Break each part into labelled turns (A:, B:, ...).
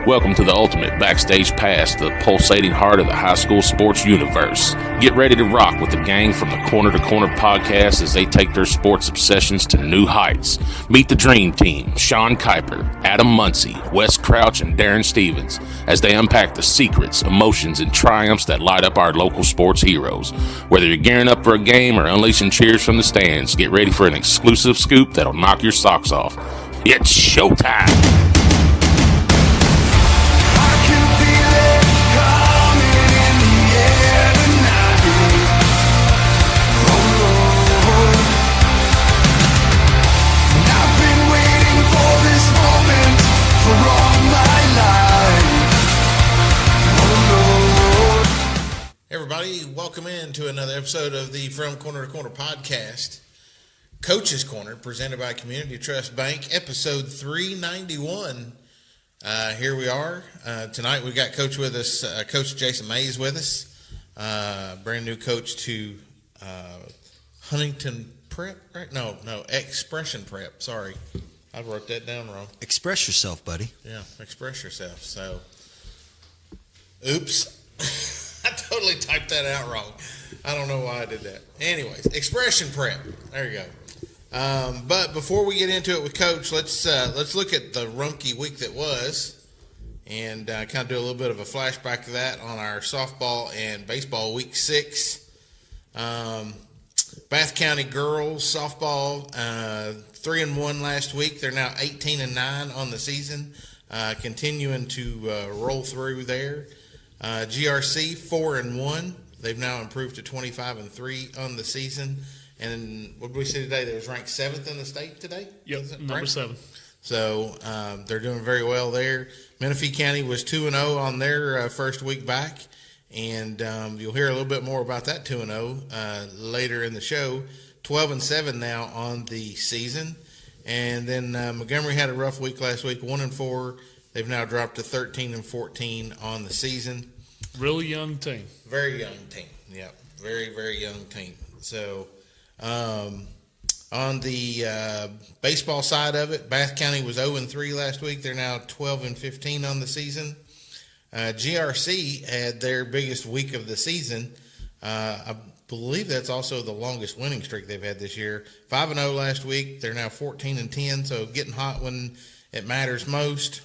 A: Welcome to the ultimate backstage pass, the pulsating heart of the high school sports universe. Get ready to rock with the gang from the Corner to Corner podcast as they take their sports obsessions to new heights. Meet the dream team, Sean Kiper, Adam Muncy, Wes Crouch, and Daron Stevens, as they unpack the secrets, emotions, and triumphs that light up our local sports heroes. Whether you're gearing up for a game or unleashing cheers from the stands, get ready for an exclusive scoop that'll knock your socks off. It's showtime!
B: Everybody, welcome into another episode of the From Corner to Corner podcast, Coach's Corner, presented by Community Trust Bank, episode 391. Here we are. Tonight we've got Coach with us, Coach Jason Mays with us, brand new coach to Huntington Prep, right? No, Expression Prep, sorry. I wrote that down wrong.
C: Express yourself, buddy.
B: Yeah, express yourself. So, oops. I totally typed that out wrong. I don't know why I did that. Anyways, Expression Prep. There you go. But before we get into it with Coach, let's look at the Rumpke week that was, and kind of do a little bit of a flashback of that on our softball and baseball week 6. Bath County girls softball 3-1 last week. They're now 18-9 on the season, continuing to roll through there. GRC 4-1. They've now improved to 25-3 on the season. And what did we see today? They was ranked 7th in the state today.
D: Yep, number 7.
B: So they're doing very well there. Menifee County was 2-0 on their first week back, and you'll hear a little bit more about that 2-0 later in the show. 12-7 now on the season, and then Montgomery had a rough week last week, 1-4. They've now dropped to 13-14 on the season.
D: Really young team.
B: Very young team. Yeah, very, very young team. So, on the baseball side of it, Bath County was 0-3 last week. They're now 12-15 on the season. GRC had their biggest week of the season. I believe that's also the longest winning streak they've had this year. 5-0 last week. They're now 14-10, so getting hot when it matters most.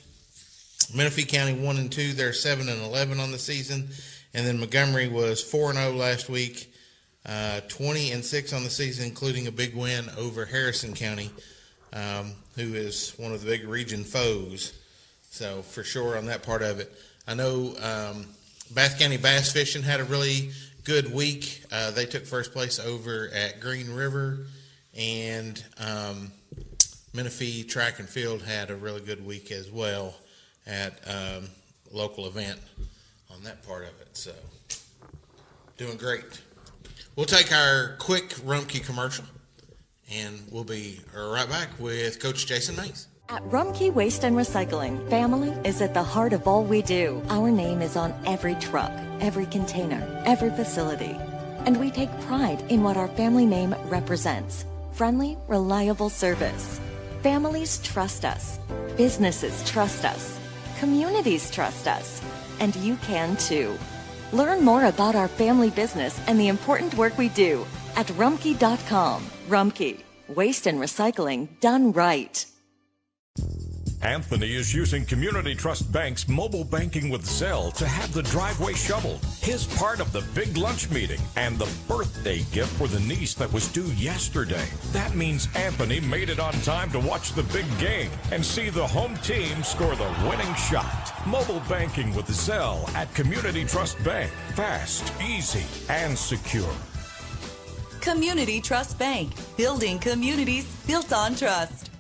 B: Menifee County 1-2, they're 7-11 on the season, and then Montgomery was 4-0 last week, 20-6 on the season, including a big win over Harrison County, who is one of the big region foes. So for sure on that part of it, I know Bath County Bass Fishing had a really good week. They took first place over at Green River, and Menifee Track and Field had a really good week as well at local event on that part of it. So, doing great. We'll take our quick Rumpke commercial, and we'll be right back with Coach Jason Mays.
E: At Rumpke Waste and Recycling, family is at the heart of all we do. Our name is on every truck, every container, every facility. And we take pride in what our family name represents. Friendly, reliable service. Families trust us. Businesses trust us. Communities trust us, and you can too. Learn more about our family business and the important work we do at Rumpke.com. Rumpke, waste and recycling done right.
F: Anthony is using Community Trust Bank's mobile banking with Zelle to have the driveway shoveled. His part of the big lunch meeting and the birthday gift for the niece that was due yesterday. That means Anthony made it on time to watch the big game and see the home team score the winning shot. Mobile banking with Zelle at Community Trust Bank. Fast, easy, and secure.
G: Community Trust Bank. Building communities built on trust.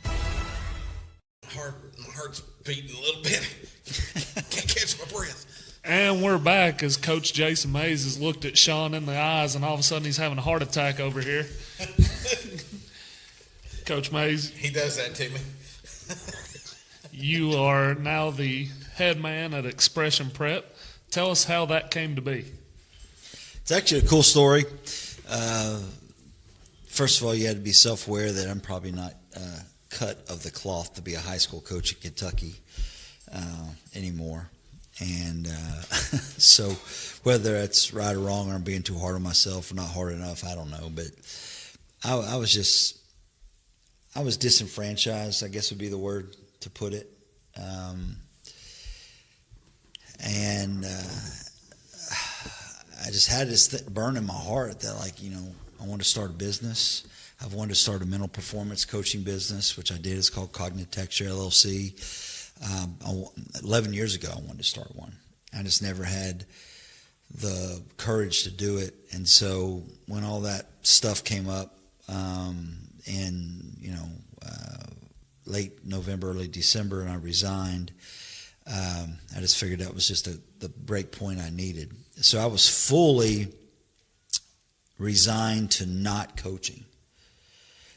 B: My heart's beating a little bit. Can't catch my breath.
D: And we're back as Coach Jason Mays has looked at Sean in the eyes, and all of a sudden he's having a heart attack over here. Coach Mays.
B: He does that to me.
D: You are now the head man at Expression Prep. Tell us how that came to be.
C: It's actually a cool story. First of all, you had to be self-aware that I'm probably not cut of the cloth to be a high school coach at Kentucky. anymore. And so whether that's right or wrong, or I'm being too hard on myself or not hard enough, I don't know. But I was disenfranchised, I guess would be the word to put it. And I just had this burn in my heart that, like, you know, I wanted to start a business. I've wanted to start a mental performance coaching business, which I did. It's called Cognitive Texture LLC. 11 years ago, I wanted to start one. I just never had the courage to do it. And so when all that stuff came up in, late November, early December, and I resigned, I just figured that was just the break point I needed. So I was fully resigned to not coaching.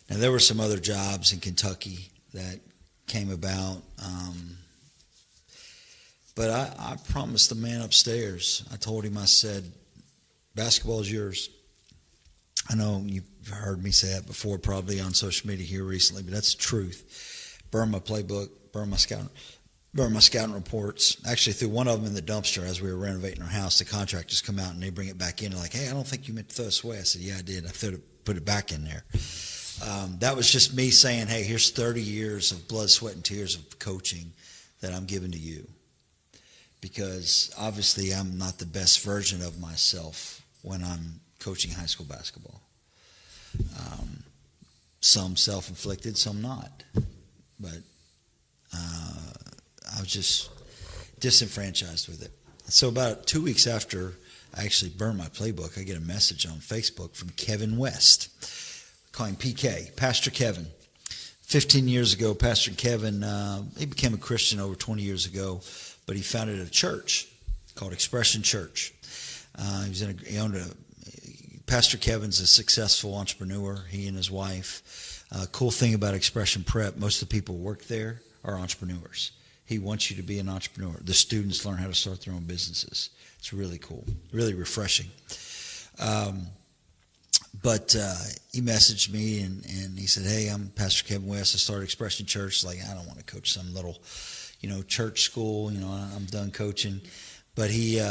C: Now, there were some other jobs in Kentucky that came about, but I promised the man upstairs. I told him, I said, basketball is yours. I know you've heard me say that before, probably on social media here recently, but that's the truth. Burn my playbook, burn my scouting reports. Actually, threw one of them in the dumpster as we were renovating our house. The contractors come out and they bring it back in. They're like, hey, I don't think you meant to throw this away. I said, yeah, I did. I put it back in there. That was just me saying, hey, here's 30 years of blood, sweat, and tears of coaching that I'm giving to you. Because obviously I'm not the best version of myself when I'm coaching high school basketball. Some self-inflicted, some not. But I was just disenfranchised with it. So about 2 weeks after I actually burned my playbook, I get a message on Facebook from Kevin West. Call him PK, Pastor Kevin. 15 years ago, Pastor Kevin, he became a Christian over 20 years ago, but he founded a church called Expression Church. Pastor Kevin's a successful entrepreneur, he and his wife. Cool thing about Expression Prep, most of the people who work there are entrepreneurs. He wants you to be an entrepreneur. The students learn how to start their own businesses. It's really cool, really refreshing. But he messaged me and he said, hey, I'm Pastor Kevin West. I started Expression Church. Like, I don't want to coach some little, church school. I'm done coaching. But he,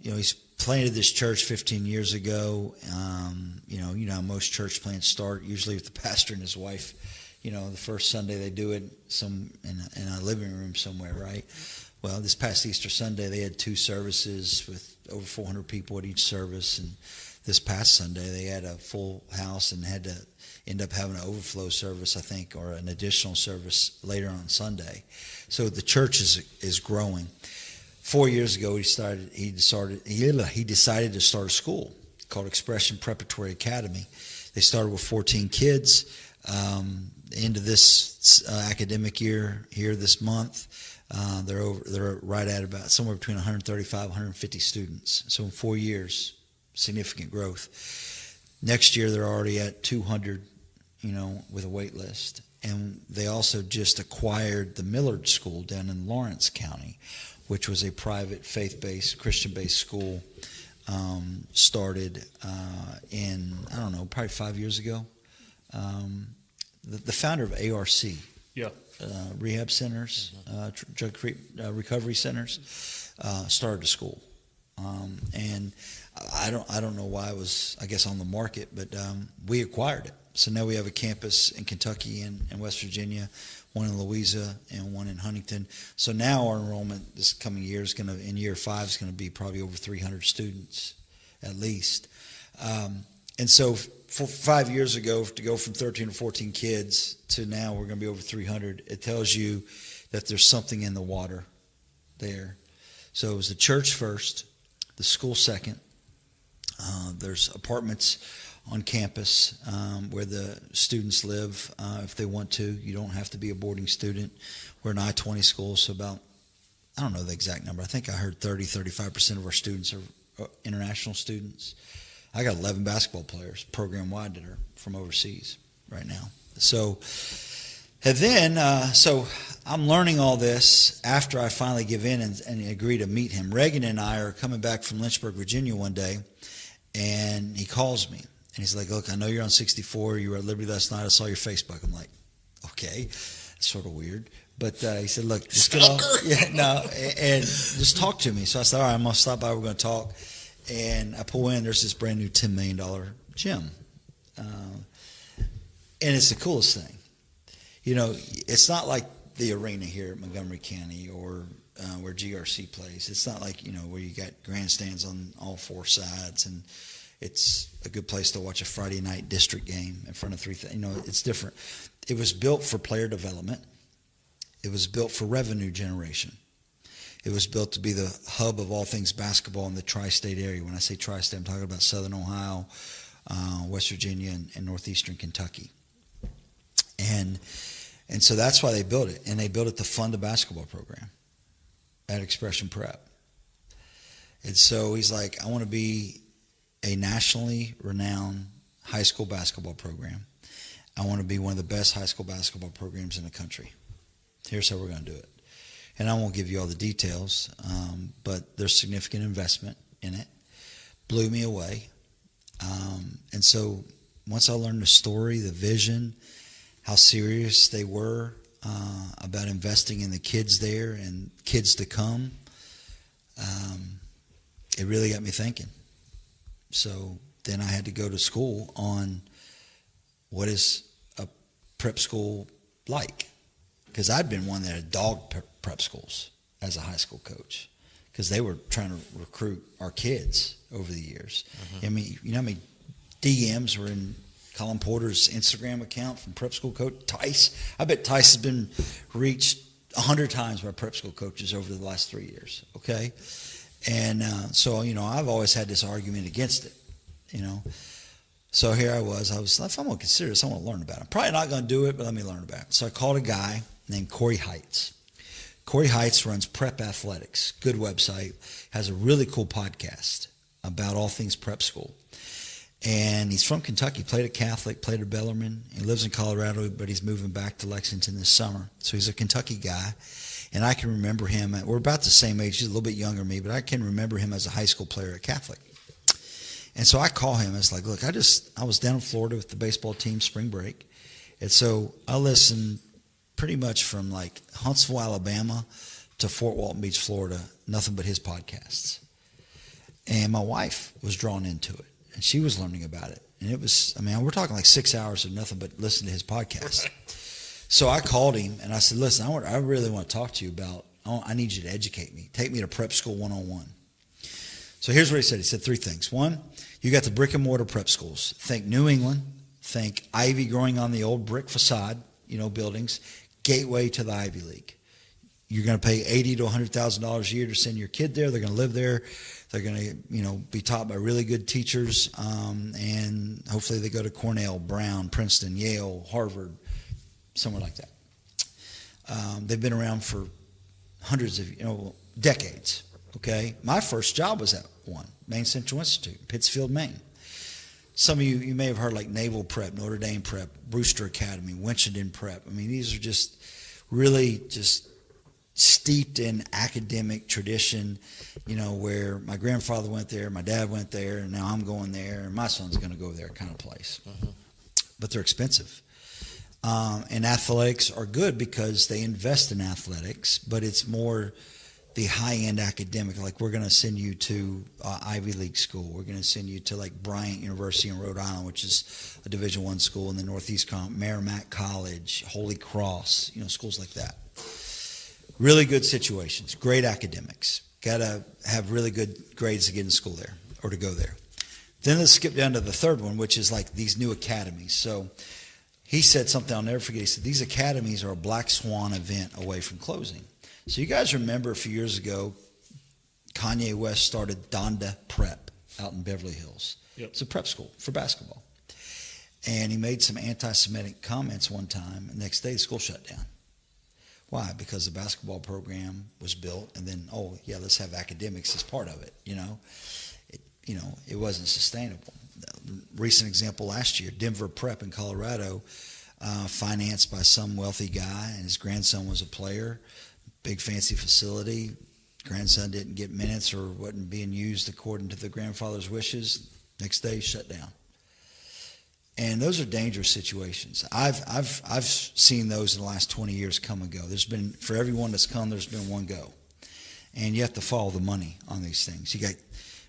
C: he's planted this church 15 years ago. How most church plants start, usually with the pastor and his wife. The first Sunday they do it in a living room somewhere, right? Well, this past Easter Sunday, they had 2 services with over 400 people at each service. And this past Sunday, they had a full house and had to end up having an overflow service, I think, or an additional service later on Sunday. So the church is growing. 4 years ago, he decided to start a school called Expression Preparatory Academy. They started with 14 kids. Into this academic year here this month, they're right at about somewhere between 135, 150 students. So in 4 years, significant growth. Next year, they're already at 200, with a wait list. And they also just acquired the Millard School down in Lawrence County, which was a private, faith-based, Christian-based school started in, probably 5 years ago. The founder of ARC, rehab centers, drug recovery centers, started a school, and I don't know why it was, I guess, on the market, but we acquired it. So now we have a campus in Kentucky and West Virginia, one in Louisa and one in Huntington. So now our enrollment this coming year is going to, in year 5, is going to be probably over 300 students at least. And so 5 years ago, to go from 13 to 14 kids to now we're going to be over 300, it tells you that there's something in the water there. So it was the church first, the school second. There's apartments on campus where the students live if they want to. You don't have to be a boarding student. We're an I-20 school, so about, I don't know the exact number. I think I heard 35% of our students are international students. I got 11 basketball players program-wide that are from overseas right now. So, and then, so I'm learning all this after I finally give in and agree to meet him. Reagan and I are coming back from Lynchburg, Virginia one day, and he calls me. And he's like, look, I know you're on 64. You were at Liberty last night. I saw your Facebook. I'm like, okay. It's sort of weird. But he said, look, just get off. Yeah, no, and just talk to me. So I said, all right, I'm going to stop by. We're going to talk. And I pull in. There's this brand new $10 million gym. And it's the coolest thing. You know, it's not like the arena here at Montgomery County or where GRC plays. It's not like, you know, where you got grandstands on all four sides and it's a good place to watch a Friday night district game in front of 3,000. You know, it's different. It was built for player development. It was built for revenue generation. It was built to be the hub of all things basketball in the tri-state area. When I say tri-state, I'm talking about Southern Ohio, West Virginia, and northeastern Kentucky. And so that's why they built it. And they built it to fund a basketball program at Expression Prep. And so he's like, I want to be a nationally renowned high school basketball program. I want to be one of the best high school basketball programs in the country. Here's how we're going to do it. And I won't give you all the details, but there's significant investment in it. Blew me away. And so once I learned the story, the vision, how serious they were about investing in the kids there and kids to come, it really got me thinking. So then I had to go to school on what is a prep school like. Because I'd been one that had dogged prep schools as a high school coach because they were trying to recruit our kids over the years. I mean, you know how many DMs were in Colin Porter's Instagram account from prep school coach Tice? I bet Tice has been reached 100 times by prep school coaches over the last 3 years, okay? And so, you know, I've always had this argument against it, you know. So here I was, if I'm going to consider this, I want to learn about it. I'm probably not going to do it, but let me learn about it. So I called a guy named Corey Heights. Corey Heights runs Prep Athletics, good website, has a really cool podcast about all things prep school. And he's from Kentucky, played at Catholic, played at Bellarmine. He lives in Colorado, but he's moving back to Lexington this summer. So he's a Kentucky guy. And I can remember him, we're about the same age, he's a little bit younger than me, but I can remember him as a high school player at Catholic. And so I call him, it's like, look, I was down in Florida with the baseball team spring break. And so I listened pretty much from like Huntsville, Alabama to Fort Walton Beach, Florida, nothing but his podcasts. And my wife was drawn into it, and she was learning about it. And it was, I mean, we're talking like 6 hours of nothing but listening to his podcast. So I called him, and I said, listen, I really want to talk to you about, I need you to educate me. Take me to prep school 101. So here's what he said. He said 3 things. 1, you got the brick and mortar prep schools. Think New England. Think ivy growing on the old brick facade, you know, buildings. Gateway to the Ivy League. You're going to pay $80,000 to $100,000 a year to send your kid there. They're going to live there. They're going to, you know, be taught by really good teachers, and hopefully they go to Cornell, Brown, Princeton, Yale, Harvard, somewhere like that. They've been around for hundreds of, decades. Okay, my first job was at one, Maine Central Institute, Pittsfield, Maine. Some of you may have heard like Naval Prep, Notre Dame Prep, Brewster Academy, Winchendon Prep. I mean, these are just really just steeped in academic tradition, where my grandfather went there, my dad went there, and now I'm going there, and my son's going to go there kind of place. Mm-hmm. But they're expensive. And athletics are good because they invest in athletics, but it's more the high-end academic. Like, we're going to send you to Ivy League school. We're going to send you to, like, Bryant University in Rhode Island, which is a Division I school in the Northeast, Merrimack College, Holy Cross, schools like that. Really good situations, great academics. Got to have really good grades to get in school there or to go there. Then let's skip down to the third one, which is like these new academies. So he said something I'll never forget. He said, these academies are a black swan event away from closing. So you guys remember a few years ago, Kanye West started Donda Prep out in Beverly Hills. Yep. It's a prep school for basketball. And he made some anti-Semitic comments one time, and the next day the school shut down. Why? Because the basketball program was built, and then, let's have academics as part of it. It wasn't sustainable. Recent example last year, Denver Prep in Colorado, financed by some wealthy guy, and his grandson was a player. Big fancy facility. Grandson didn't get minutes or wasn't being used according to the grandfather's wishes. Next day, shut down. And those are dangerous situations. I've seen those in the last 20 years come and go. There's been, for everyone that's come, there's been one go. And you have to follow the money on these things. You got,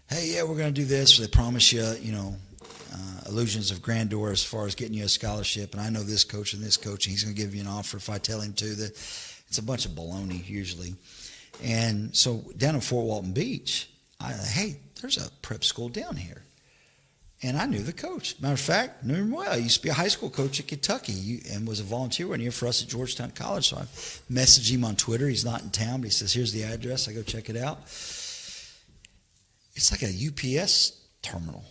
C: hey, yeah, we're going to do this. They promise you, illusions of grandeur as far as getting you a scholarship. And I know this coach and he's going to give you an offer if I tell him to. It's a bunch of baloney usually. And so down in Fort Walton Beach, hey, there's a prep school down here. And I knew the coach. Matter of fact, knew him well. I used to be a high school coach at Kentucky and was a volunteer one year for us at Georgetown College. So I messaged him on Twitter. He's not in town, but he says, here's the address. I go check it out. It's like a UPS terminal.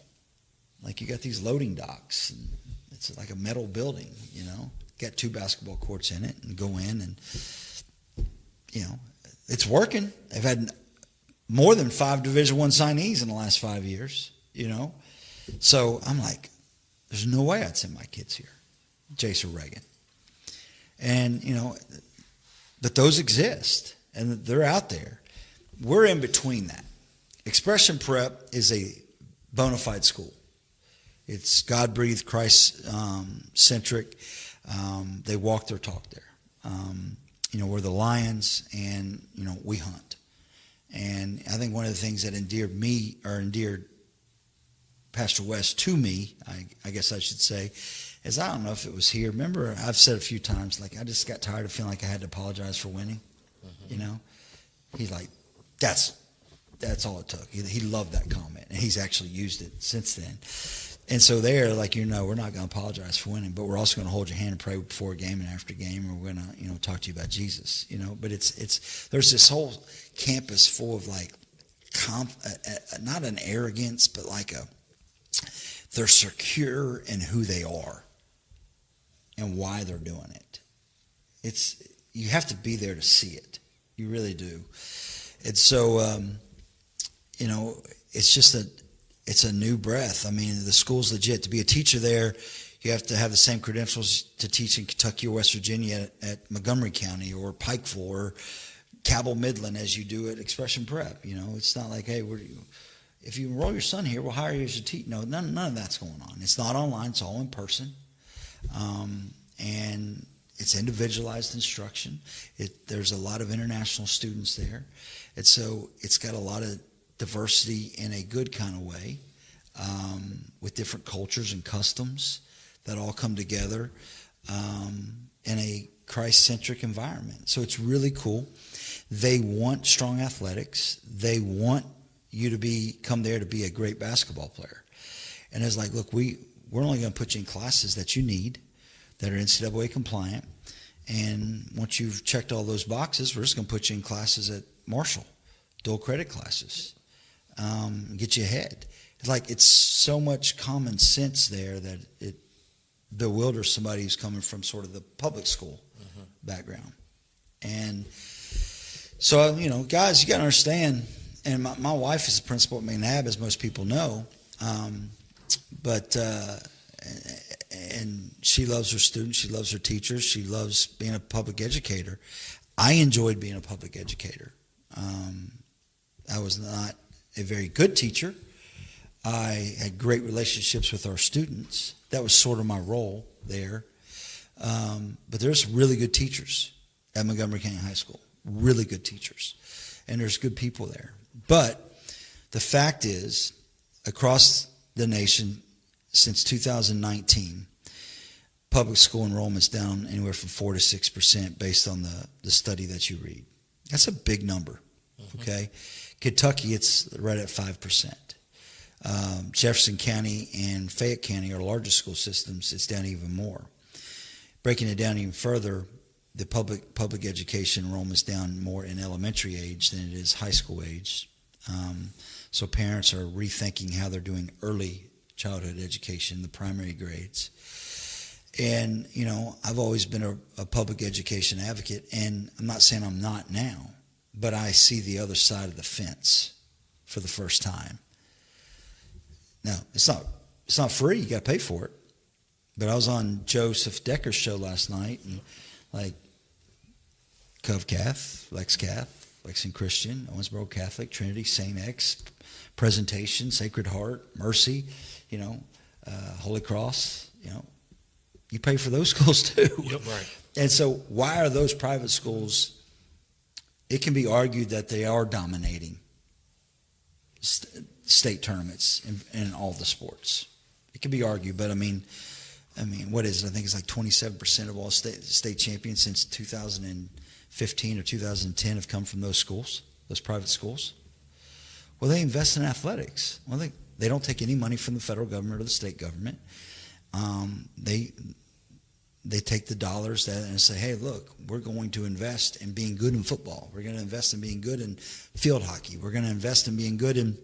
C: Like you got these loading docks. And it's like a metal building, Got 2 basketball courts in it and go in and, it's working. They've had more than 5 Division I signees in the last 5 years, So I'm like, there's no way I'd send my kids here, Jace or Reagan. And, but those exist, and they're out there. We're in between that. Expression Prep is a bona fide school. It's God-breathed, Christ-centric. They walk their talk there. We're the Lions, and, we hunt. And I think one of the things that endeared Pastor West to me, I guess I should say, is I don't know if it was here. Remember, I've said a few times, like I just got tired of feeling like I had to apologize for winning. He's like, that's all it took. He loved that comment, and he's actually used it since then. And so there, like, we're not going to apologize for winning, but we're also going to hold your hand and pray before a game and after a game, and we're going to, talk to you about Jesus, But it's there's this whole campus full of like, not an arrogance, but like they're secure in who they are and why they're doing it. You have to be there to see it. You really do. And so, it's a new breath. I mean, the school's legit. To be a teacher there, you have to have the same credentials to teach in Kentucky or West Virginia at Montgomery County or Pikeville or Cabell Midland as you do at Expression Prep. It's not like, hey, if you enroll your son here, we'll hire you as a teacher. No, none of that's going on. It's not online. It's all in person. And it's individualized instruction. There's a lot of international students there. And so it's got a lot of diversity in a good kind of way, with different cultures and customs that all come together in a Christ-centric environment. So it's really cool. They want strong athletics. They want you to come there to be a great basketball player. And it's like, look, we're only going to put you in classes that you need, that are NCAA compliant. And once you've checked all those boxes, we're just going to put you in classes at Marshall, dual credit classes, get you ahead. It's so much common sense there that it bewilders somebody who's coming from sort of the public school background. And so, guys, you got to understand, and my wife is a principal at McNabb, as most people know, and she loves her students, she loves her teachers, she loves being a public educator. I enjoyed being a public educator. I was not a very good teacher. I had great relationships with our students. That was sort of my role there. But there's really good teachers at Montgomery County High School, really good teachers. And there's good people there. But the fact is, across the nation, since 2019, public school enrollment's down anywhere from 4 to 6% based on the study that you read. That's a big number, okay? Kentucky, it's right at 5%. Jefferson County and Fayette County are largest school systems. It's down even more. Breaking it down even further, the public education enrollment's down more in elementary age than it is high school age. So parents are rethinking how they're doing early childhood education, the primary grades. And, I've always been a public education advocate, and I'm not saying I'm not now, but I see the other side of the fence for the first time. Now, it's not free. You got to pay for it. But I was on Joseph Decker's show last night, and CovCath, LexCath, Lexington Christian, Owensboro Catholic, Trinity, St. X, Presentation, Sacred Heart, Mercy, Holy Cross, you pay for those schools too.
D: Yep.
B: Right.
C: And so why are those private schools, it can be argued that they are dominating state tournaments in all the sports. It can be argued, but I mean, what is it? I think it's like 27% of all state champions since 2015 or 2010 have come from those schools, those private schools. Well, they invest in athletics. Well, they don't take any money from the federal government or the state government. They take the dollars and say, hey, look, we're going to invest in being good in football. We're going to invest in being good in field hockey. We're going to invest in being good in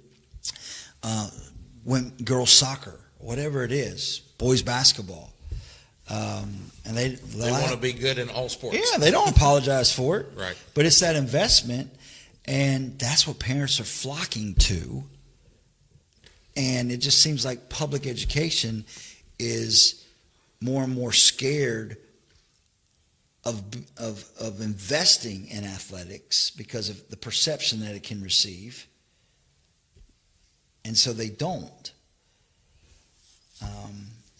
C: girls soccer, whatever it is, boys basketball. And they
B: want to be good in all sports.
C: Yeah, they don't apologize for it.
B: Right.
C: But it's that investment, and that's what parents are flocking to. And it just seems like public education is more and more scared of investing in athletics because of the perception that it can receive. And so they don't.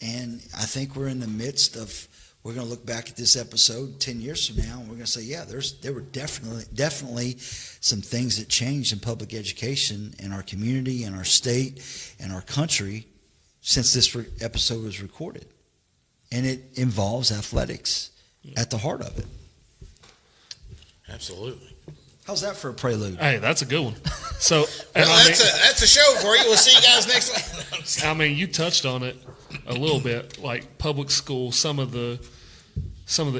C: And I think we're in the midst of, we're going to look back at this episode 10 years from now, and we're going to say, yeah, there were definitely some things that changed in public education in our community, in our state, and our country since this episode was recorded. And it involves athletics at the heart of it.
B: Absolutely.
C: How's that for a prelude?
D: Hey, that's a good one. So,
B: that's a show for you. We'll see you guys next week.
D: I mean, you touched on it a little bit, like public school. Some of the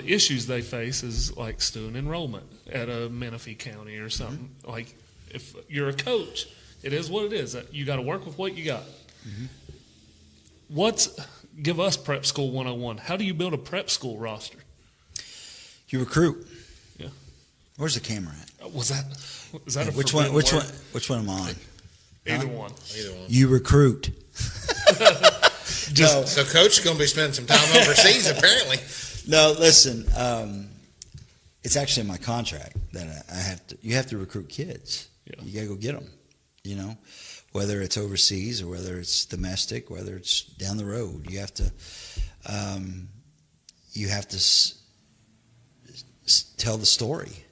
D: issues they face is like student enrollment at a Menifee County or something. Mm-hmm. Like, if you're a coach, it is what it is. You got to work with what you got. Mm-hmm. Give us Prep School 101. How do you build a prep school roster?
C: You recruit.
D: Yeah.
C: Where's the camera at?
D: Was that a
C: which one am I on?
D: Either one.
C: You recruit.
B: So coach is going to be spending some time overseas apparently.
C: No, listen. It's actually in my contract that I have to. You have to recruit kids. Yeah. You got to go get them. Whether it's overseas or whether it's domestic, whether it's down the road, you have to. Tell the story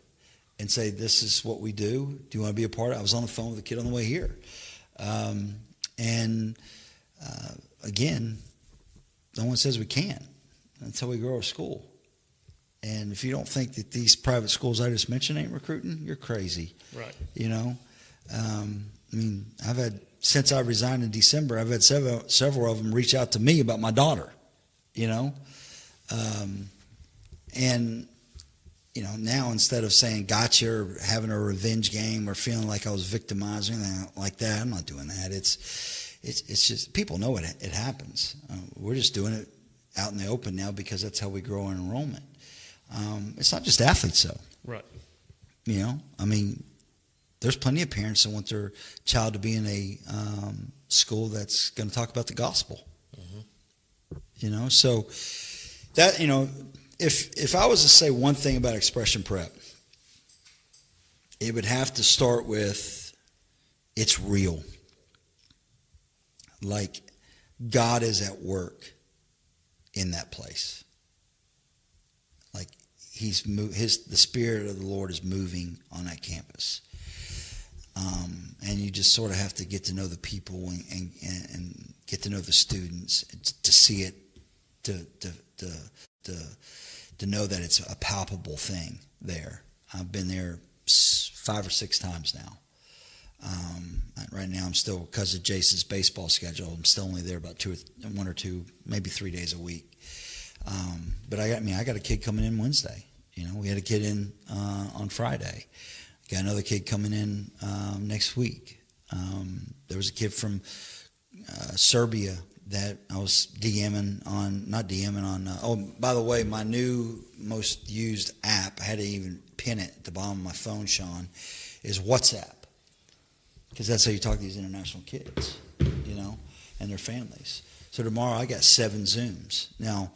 C: and say, this is what we do. Do you want to be a part of it? I was on the phone with a kid on the way here. Again, no one says we can't until we grow our school. And if you don't think that these private schools I just mentioned ain't recruiting, you're crazy.
D: Right.
C: Since I resigned in December, I've had several of them reach out to me about my daughter, now instead of saying gotcha or having a revenge game or feeling like I was victimized or anything like that, I'm not doing that. It's just, people know it happens. We're just doing it out in the open now because that's how we grow our enrollment. It's not just athletes though.
D: Right.
C: There's plenty of parents that want their child to be in a school that's going to talk about the gospel. Mm-hmm. So that, if I was to say one thing about Expression Prep, it would have to start with it's real. Like God is at work in that place. Like the Spirit of the Lord is moving on that campus. And you just sort of have to get to know the people and get to know the students to see it, to know that it's a palpable thing there. I've been there 5 or 6 times now. Right now I'm still, because of Jason's baseball schedule, I'm still only there about 1 or 2, maybe 3 days a week. But I got a kid coming in Wednesday. We had a kid in on Friday. Got another kid coming in next week. There was a kid from Serbia that I was not DMing on. By the way, my new most used app, I had to even pin it at the bottom of my phone, Sean, is WhatsApp. Because that's how you talk to these international kids, and their families. So tomorrow I got 7 Zooms. Now,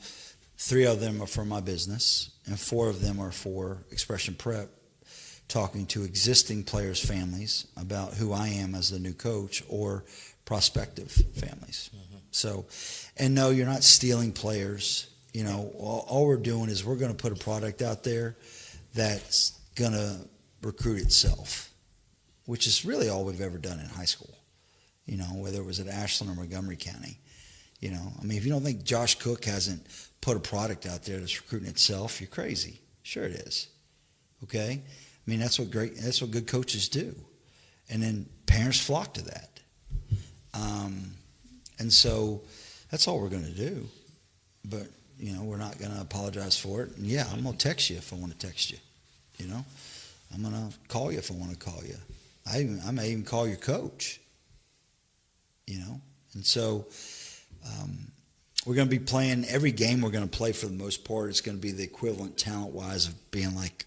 C: 3 of them are for my business, and 4 of them are for Expression Prep. talking to existing players' families about who I am as the new coach or prospective families. So, and no, you're not stealing players. You know, all we're doing is we're going to put a product out there that's going to recruit itself, which is really all we've ever done in high school, you know, whether it was at Ashland or Montgomery County. You know, I mean, if you don't think Josh Cook hasn't put a product out there that's recruiting itself, you're crazy. Sure it is. Okay? I mean, that's what good coaches do. And then parents flock to that. And so that's all we're going to do. But, you know, we're not going to apologize for it. And yeah, I'm going to text you if I want to text you. You know, I'm going to call you if I want to call you. I may even call your coach. You know, and so we're going to be playing every game we're going to play for the most part. It's going to be the equivalent talent-wise of being like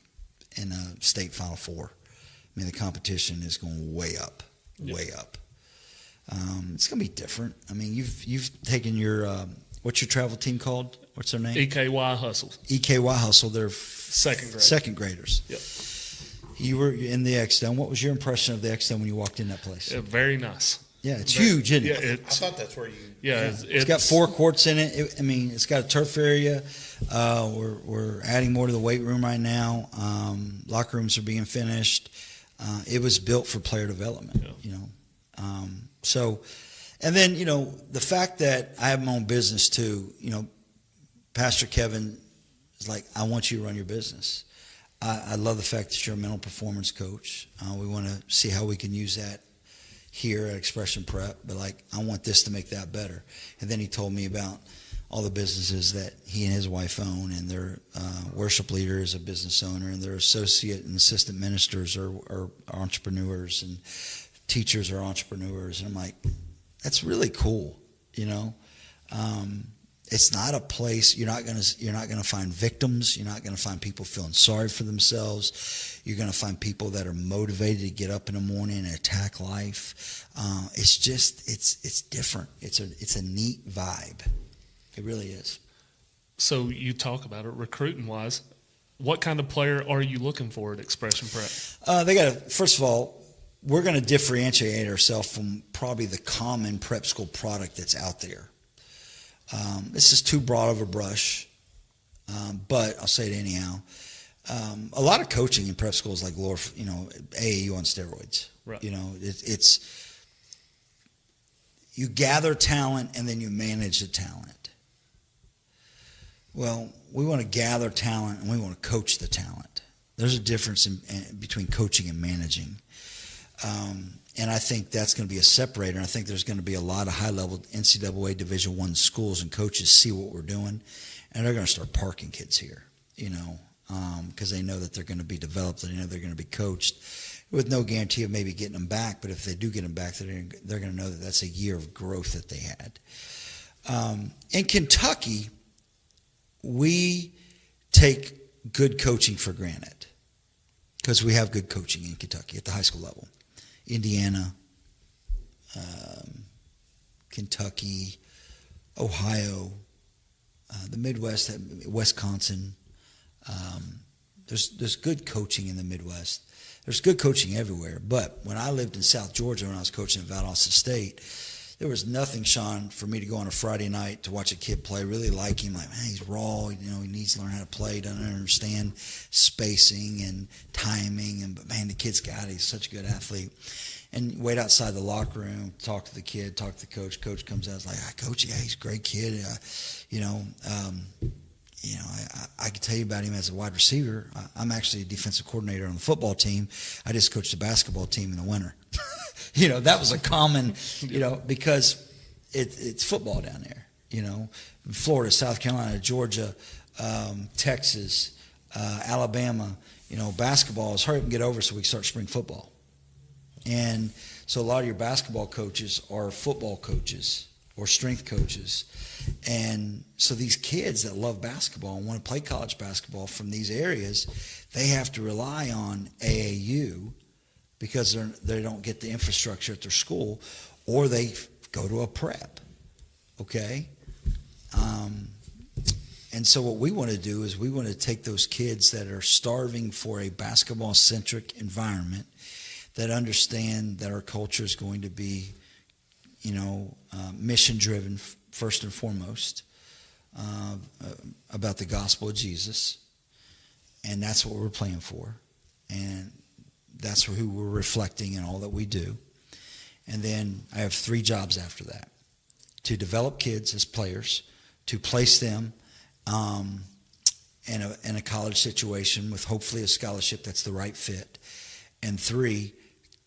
C: in a state Final Four. I mean, the competition is going way up, way up. It's going to be different. I mean, you've taken your what's your travel team called? What's their name?
D: EKY Hustle.
C: EKY Hustle. They're
D: second graders.
C: Yep. You were in the X-Dome. What was your impression of the X-Dome when you walked in that place?
D: Very nice.
C: Yeah, it's huge, isn't it?
D: Yeah,
B: I thought that's where you.
D: Yeah,
C: it's got 4 courts in it. I mean, it's got a turf area. We're adding more to the weight room right now. Locker rooms are being finished. It was built for player development.
D: Yeah.
C: You know, so, and then you know the fact that I have my own business too. You know, Pastor Kevin is like, I want you to run your business. I love the fact that you're a mental performance coach. We want to see how we can use that here at Expression Prep, but like, I want this to make that better. And then he told me about all the businesses that he and his wife own, and their worship leader is a business owner, and their associate and assistant ministers are entrepreneurs, and teachers are entrepreneurs. And I'm like, that's really cool, you know. It's not a place you're not gonna find victims. You're not gonna find people feeling sorry for themselves. You're gonna find people that are motivated to get up in the morning and attack life. It's different. It's a neat vibe. It really is.
D: So you talk about it recruiting wise. What kind of player are you looking for at Expression Prep?
C: First of all, we're going to differentiate ourselves from probably the common prep school product that's out there. This is too broad of a brush, but I'll say it anyhow. A lot of coaching in prep schools like AAU on steroids.
D: Right.
C: You know, it's you gather talent and then you manage the talent. Well, we want to gather talent and we want to coach the talent. There's a difference between coaching and managing. And I think that's going to be a separator. And I think there's going to be a lot of high-level NCAA Division I schools and coaches see what we're doing, and they're going to start parking kids here, you know, because they know that they're going to be developed, they know they're going to be coached with no guarantee of maybe getting them back. But if they do get them back, they're going to know that that's a year of growth that they had. In Kentucky, we take good coaching for granted because we have good coaching in Kentucky at the high school level. Indiana, Kentucky, Ohio, the Midwest, Wisconsin. There's good coaching in the Midwest. There's good coaching everywhere. But when I lived in South Georgia, when I was coaching at Valdosta State, there was nothing, Sean, for me to go on a Friday night to watch a kid play, really like him, like, man, he's raw, you know, he needs to learn how to play, doesn't understand spacing and timing, but man, the kid's got it, he's such a good athlete. And wait outside the locker room, talk to the kid, talk to the coach. Coach comes out, it's like, coach, yeah, he's a great kid. I can tell you about him as a wide receiver. I'm actually a defensive coordinator on the football team. I just coached the basketball team in the winter. You know, that was a common, you know, because it's football down there, you know. Florida, South Carolina, Georgia, Texas, Alabama, you know, basketball is hurry up and get over so we can start spring football. And so a lot of your basketball coaches are football coaches or strength coaches. And so these kids that love basketball and want to play college basketball from these areas, they have to rely on AAU because they don't get the infrastructure at their school, or they go to a prep, okay? And so what we want to do is we want to take those kids that are starving for a basketball-centric environment, that understand that our culture is going to be, mission-driven first and foremost, about the gospel of Jesus. And that's what we're playing for. And that's who we're reflecting in all that we do. And then I have 3 jobs after that: to develop kids as players, to place them in a college situation with hopefully a scholarship that's the right fit, and 3,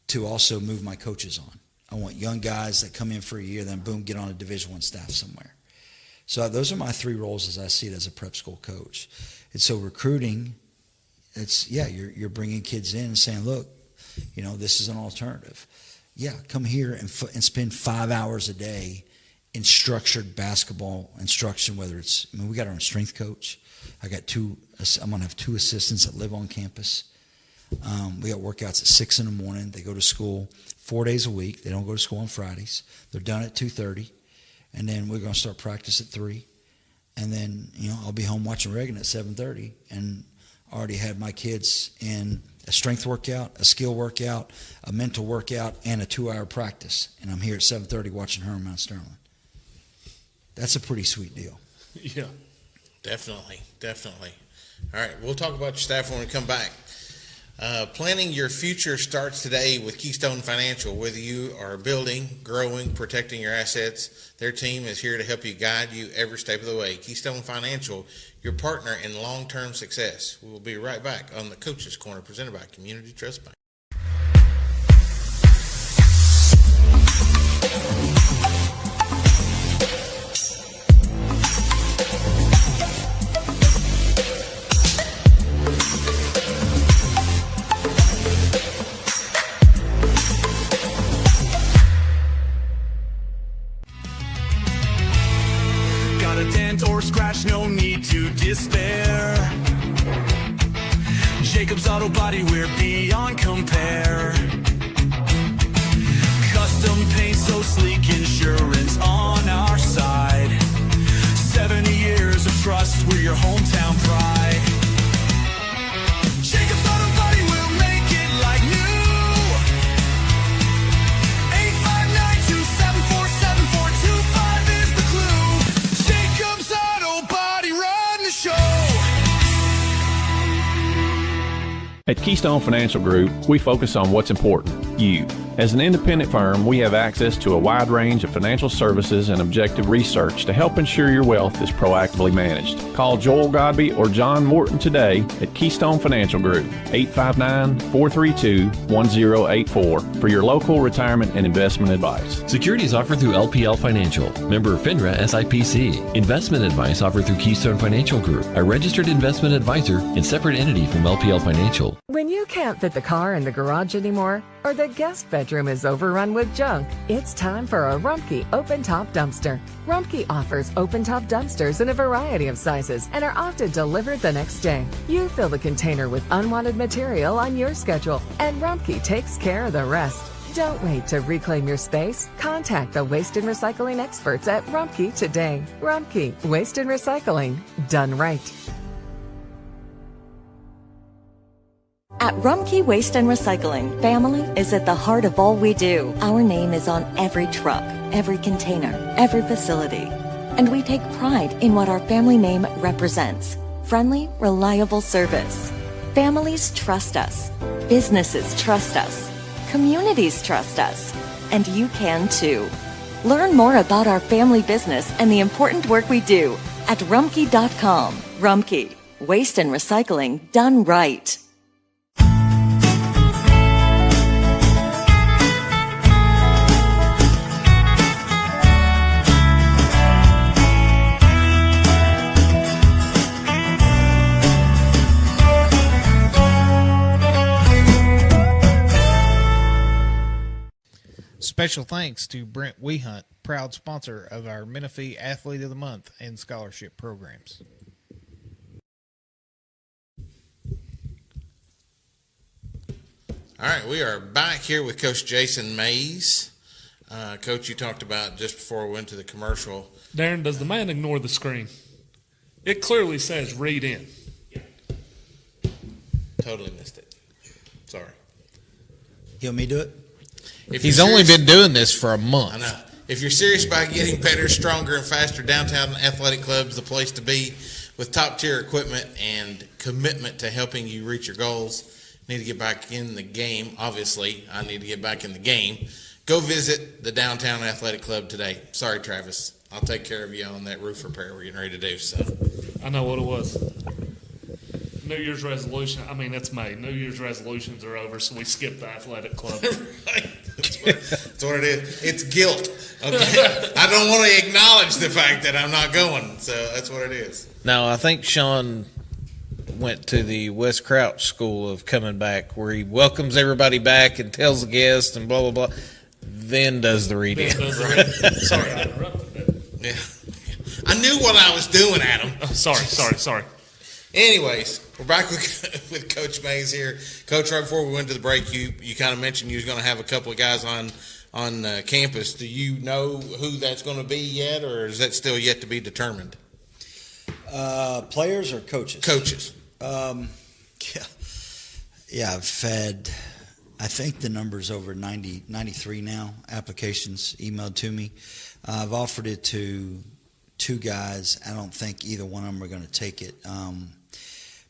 C: to also move my coaches on. I want young guys that come in for a year, then boom, get on a Division I staff somewhere. So those are my 3 roles as I see it as a prep school coach. And so recruiting, you're bringing kids in and saying, look, this is an alternative. Yeah, come here and spend 5 hours a day in structured basketball instruction, we got our own strength coach. I'm going to have 2 assistants that live on campus. We got workouts at 6 in the morning. They go to school 4 days a week. They don't go to school on Fridays. They're done at 2:30. And then we're going to start practice at 3. And then, I'll be home watching Reagan at 7:30. And I already had my kids in a strength workout, a skill workout, a mental workout, and a 2-hour practice. And I'm here at 7:30 watching her in Mount Sterling. That's a pretty sweet deal.
D: Yeah.
B: Definitely. All right, we'll talk about your staff when we come back. Planning your future starts today with Keystone Financial. Whether you are building, growing, protecting your assets, their team is here to help you guide you every step of the way. Keystone Financial, your partner in long-term success. We will be right back on the Coach's Corner, presented by Community Trust Bank.
H: No need to despair. Jacob's Auto Body, we're beyond compare. Custom paint so sleek, insurance on our side. 70 years of trust, we're your hometown pride. Jacob's Auto Body will make it like new. 859-274-7425 is the clue. Jacob's Auto Body, run the show.
I: At Keystone Financial Group, we focus on what's important, you. As an independent firm, we have access to a wide range of financial services and objective research to help ensure your wealth is proactively managed. Call Joel Godby or John Morton today at Keystone Financial Group, 859-432-1084 for your local retirement and investment advice.
J: Securities offered through LPL Financial, member FINRA SIPC. Investment advice offered through Keystone Financial Group, a registered investment advisor and separate entity from LPL Financial.
K: When you can't fit the car in the garage anymore, or the guest bedroom is overrun with junk, it's time for a Rumpke open-top dumpster. Rumpke offers open-top dumpsters in a variety of sizes and are often delivered the next day. You fill the container with unwanted material on your schedule, and Rumpke takes care of the rest. Don't wait to reclaim your space. Contact the Waste and Recycling experts at Rumpke today. Rumpke, Waste and Recycling, done right.
E: At Rumpke Waste and Recycling, family is at the heart of all we do. Our name is on every truck, every container, every facility. And we take pride in what our family name represents. Friendly, reliable service. Families trust us. Businesses trust us. Communities trust us. And you can too. Learn more about our family business and the important work we do at Rumpke.com. Rumpke, Waste and Recycling done right.
L: Special thanks to Brent Wehunt, proud sponsor of our Menifee Athlete of the Month and scholarship programs.
B: All right, we are back here with Coach Jason Mays. Coach, you talked about just before we went to the commercial.
D: Daron, does the man ignore the screen? It clearly says read in.
B: Totally missed it. Sorry.
C: You want me to do it?
B: If
L: He's
B: you're
L: only
B: serious-
L: been doing this for a month.
B: I know. If you're serious about getting better, stronger, and faster, Downtown Athletic Club's the place to be. With top-tier equipment and commitment to helping you reach your goals. Need to get back in the game. Obviously, I need to get back in the game. Go visit the Downtown Athletic Club today. Sorry, Travis. I'll take care of you on that roof repair we're getting ready to do. So,
D: I know what it was. New Year's resolution. I mean, it's May. New Year's resolutions are over, so we skipped the athletic club.
B: Right. That's what it is. It's guilt. Okay. I don't want to acknowledge the fact that I'm not going. So that's what it is.
L: No, I think Sean went to the West Crouch School of Coming Back, where he welcomes everybody back and tells the guests and blah, blah, blah, then does the read-in.
D: Sorry, I interrupted that.
B: Yeah. I knew what I was doing, Adam.
D: Sorry.
B: Anyways, we're back with Coach Mays here. Coach, right before we went to the break, you kind of mentioned you was going to have a couple of guys on campus. Do you know who that's going to be yet, or is that still yet to be determined?
C: Players or coaches?
B: Coaches.
C: Yeah, I've had, I think the number's over 93 now, applications emailed to me. I've offered it to 2 guys. I don't think either one of them are going to take it.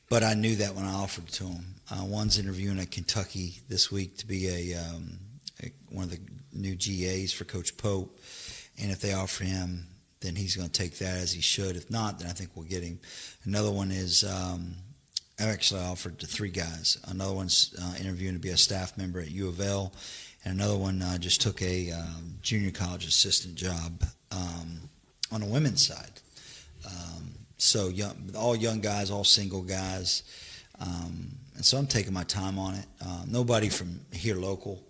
C: But I knew that when I offered it to them. One's interviewing at Kentucky this week to be one of the new GAs for Coach Pope. And if they offer him, then he's going to take that as he should. If not, then I think we'll get him. Another one is, I actually offered to 3 guys. Another one's interviewing to be a staff member at U of L. And another one just took a junior college assistant job on the women's side. So all young guys, all single guys. And so I'm taking my time on it. Nobody from here local,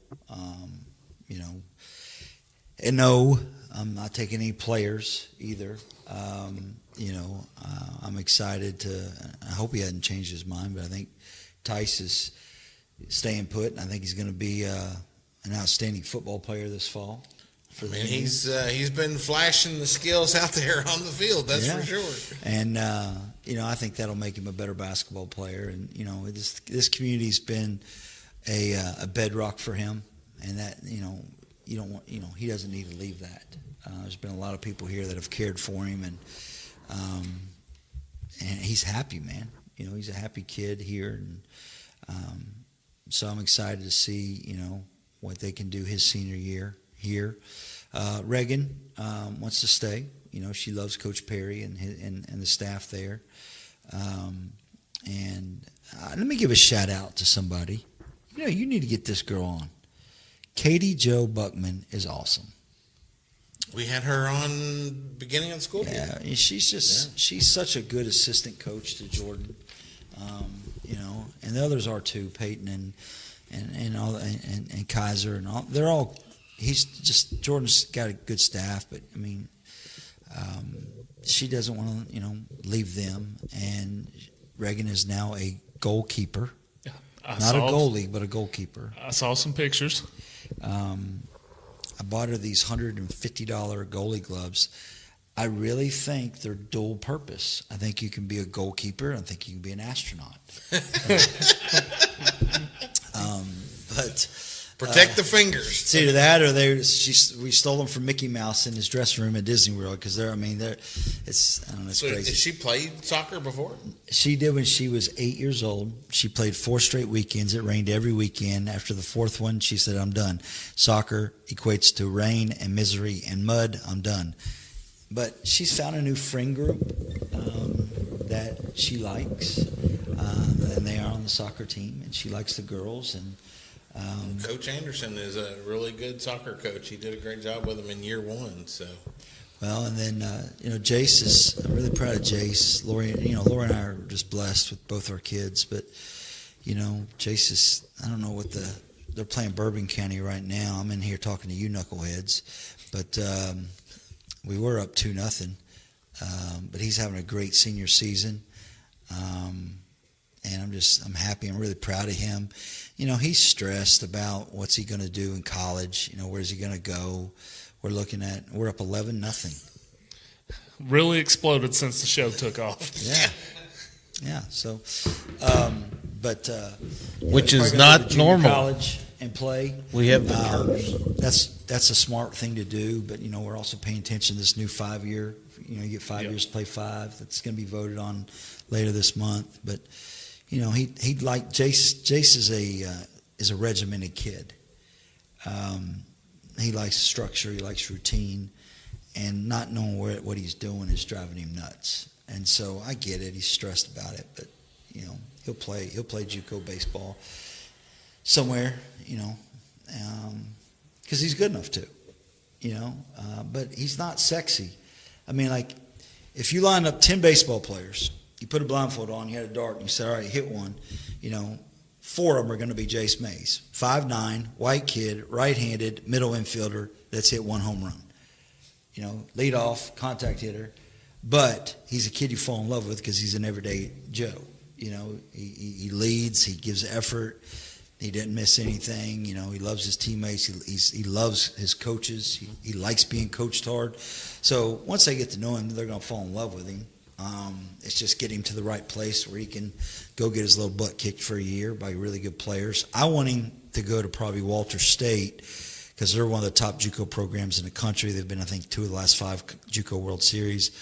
C: And no, I'm not taking any players either. I'm excited I hope he hasn't changed his mind, but I think Tice is staying put, and I think he's going to be an outstanding football player this fall.
B: He's been flashing the skills out there on the field, that's for sure.
C: And I think that'll make him a better basketball player. And this community's been a bedrock for him, and that you don't want he doesn't need to leave that. There's been a lot of people here that have cared for him, and he's happy, man. He's a happy kid here, and so I'm excited to see what they can do his senior year here. Reagan wants to stay. She loves Coach Perry and the staff there. And let me give a shout out to somebody. You need to get this girl on. Katie Jo Buckman is awesome.
B: We had her on beginning of the school.
C: Yeah, she's such a good assistant coach to Jordan. And the others are too, Peyton and Kaiser and all. They're all. Jordan's got a good staff, but I mean, she doesn't want to leave them. And Reagan is now a goalkeeper, not a goalie, but a goalkeeper.
D: I saw some pictures.
C: I bought her these $150 goalie gloves. I really think they're dual purpose. I think you can be a goalkeeper. I think you can be an astronaut. But
B: protect the fingers.
C: It's either that or we stole them from Mickey Mouse in his dressing room at Disney World because it's
B: So
C: crazy.
B: has she played soccer before?
C: She did when she was 8 years old. She played 4 straight weekends. It rained every weekend. After the 4th one, she said, "I'm done. Soccer equates to rain and misery and mud. I'm done." But she's found a new friend group that she likes, and they are on the soccer team, and she likes the girls. And
B: Coach Anderson is a really good soccer coach. He did a great job with them in year 1. So,
C: well, and then Jace is. I'm really proud of Jace. Lori, Lori and I are just blessed with both our kids. But Jace is. I don't know what they're playing Bourbon County right now. I'm in here talking to you knuckleheads, but we were up 2-0. But he's having a great senior season. And I'm happy. I'm really proud of him. He's stressed about what's he going to do in college. Where's he going to go? We're up 11-0.
D: really exploded since the show took off.
C: Yeah. So,
L: which is not normal.
C: College and play.
L: We have the purse.
C: That's a smart thing to do, but we're also paying attention to this new 5-year. You get 5 years to play 5. That's going to be voted on later this month. But he'd like Jace is a regimented kid. He likes structure. He likes routine, and not knowing what he's doing is driving him nuts. And so I get it. He's stressed about it, but he'll play JUCO baseball somewhere. Because he's good enough to. But he's not sexy. I mean, like, if you line up 10 baseball players, you put a blindfold on, you had a dart, and you said, all right, hit one, 4 of them are going to be Jace Mays. 5'9", white kid, right-handed, middle infielder that's hit 1 home run. Lead off, contact hitter. But he's a kid you fall in love with because he's an everyday Joe. He leads, he gives effort. He didn't miss anything. He loves his teammates. He loves his coaches. He likes being coached hard. So once they get to know him, they're going to fall in love with him. It's just getting him to the right place where he can go get his little butt kicked for a year by really good players. I want him to go to probably Walters State because they're one of the top JUCO programs in the country. They've been, I think, 2 of the last 5 JUCO World Series.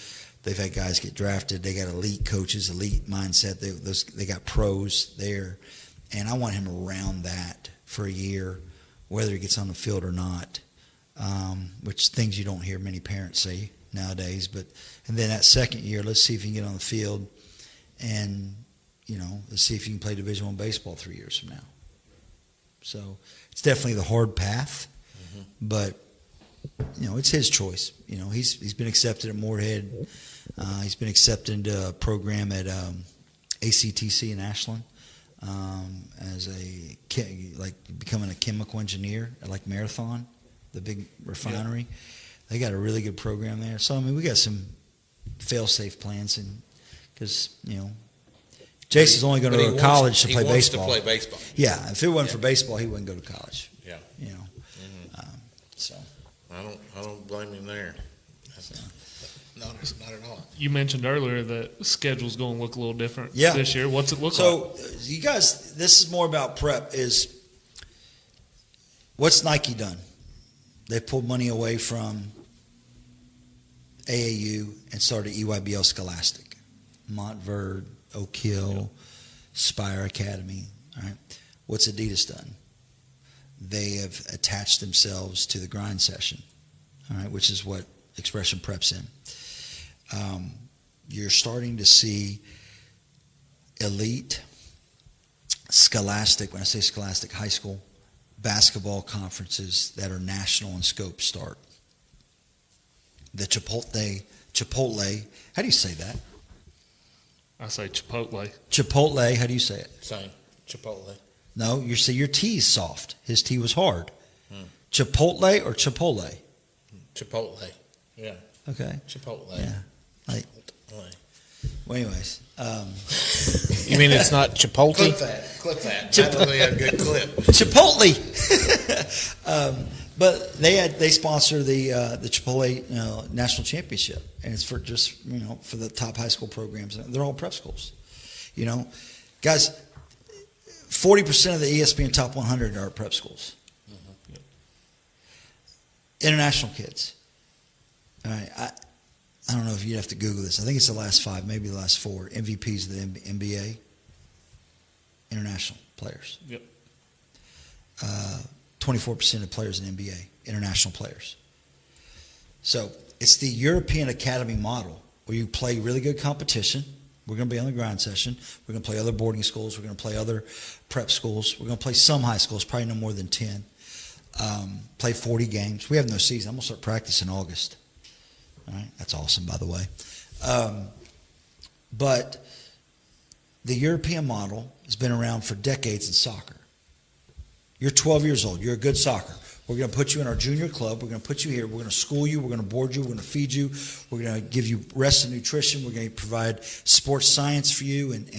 C: They've had guys get drafted. They got elite coaches, elite mindset. They got pros there. And I want him around that for a year, whether he gets on the field or not, which things you don't hear many parents say nowadays. And then that second year, let's see if he can get on the field, and let's see if he can play Division I baseball 3 years from now. So it's definitely the hard path, but it's his choice. He's been accepted at Moorhead. He's been accepted into a program at ACTC in Ashland. As becoming a chemical engineer at Marathon, the big refinery. They got a really good program there. So we got some fail-safe plans, and because Jason's only going to go to college to play baseball.
B: He wants to play baseball.
C: Yeah, if it wasn't for baseball, he wouldn't go to college.
B: Yeah.
C: So
B: I don't blame him there. Not at all.
D: You mentioned earlier that the schedule's going to look a little different this year. What's it look like?
C: So, you guys, this is more about prep. What's Nike done? They pulled money away from AAU and started EYBL Scholastic, Montverde, Oak Hill, Spire Academy. All right. What's Adidas done? They have attached themselves to the grind session, all right, which is what Expression Prep's in. You're starting to see elite scholastic, when I say scholastic, high school basketball conferences that are national in scope start. The Chipotle, how do you say that?
D: I say Chipotle.
C: Chipotle, how do you say it?
B: Same, Chipotle.
C: No, you say your T is soft. His T was hard. Chipotle or Chipotle?
B: Chipotle, yeah.
C: Okay.
B: Chipotle.
C: Yeah. Well, anyways.
L: You mean it's not Chipotle?
B: Clip that. That'll be a good clip.
C: Chipotle. But they sponsor the Chipotle National Championship, and it's for just for the top high school programs. They're all prep schools. Guys, 40% of the ESPN Top 100 are prep schools. International kids. All right, I don't know if you'd have to Google this. I think it's the last 5, maybe the last 4 MVPs of the NBA. International players.
D: Yep.
C: 24% of players in the NBA, international players. So it's the European Academy model where you play really good competition. We're going to be on the grind session. We're going to play other boarding schools. We're going to play other prep schools. We're going to play some high schools, probably no more than 10. Play 40 games. We have no season. I'm going to start practice in August. All right, that's awesome, by the way. But the European model has been around for decades in soccer. You're 12 years old. You're a good soccer. We're going to put you in our junior club. We're going to put you here. We're going to school you. We're going to board you. We're going to feed you. We're going to give you rest and nutrition. We're going to provide sports science for you and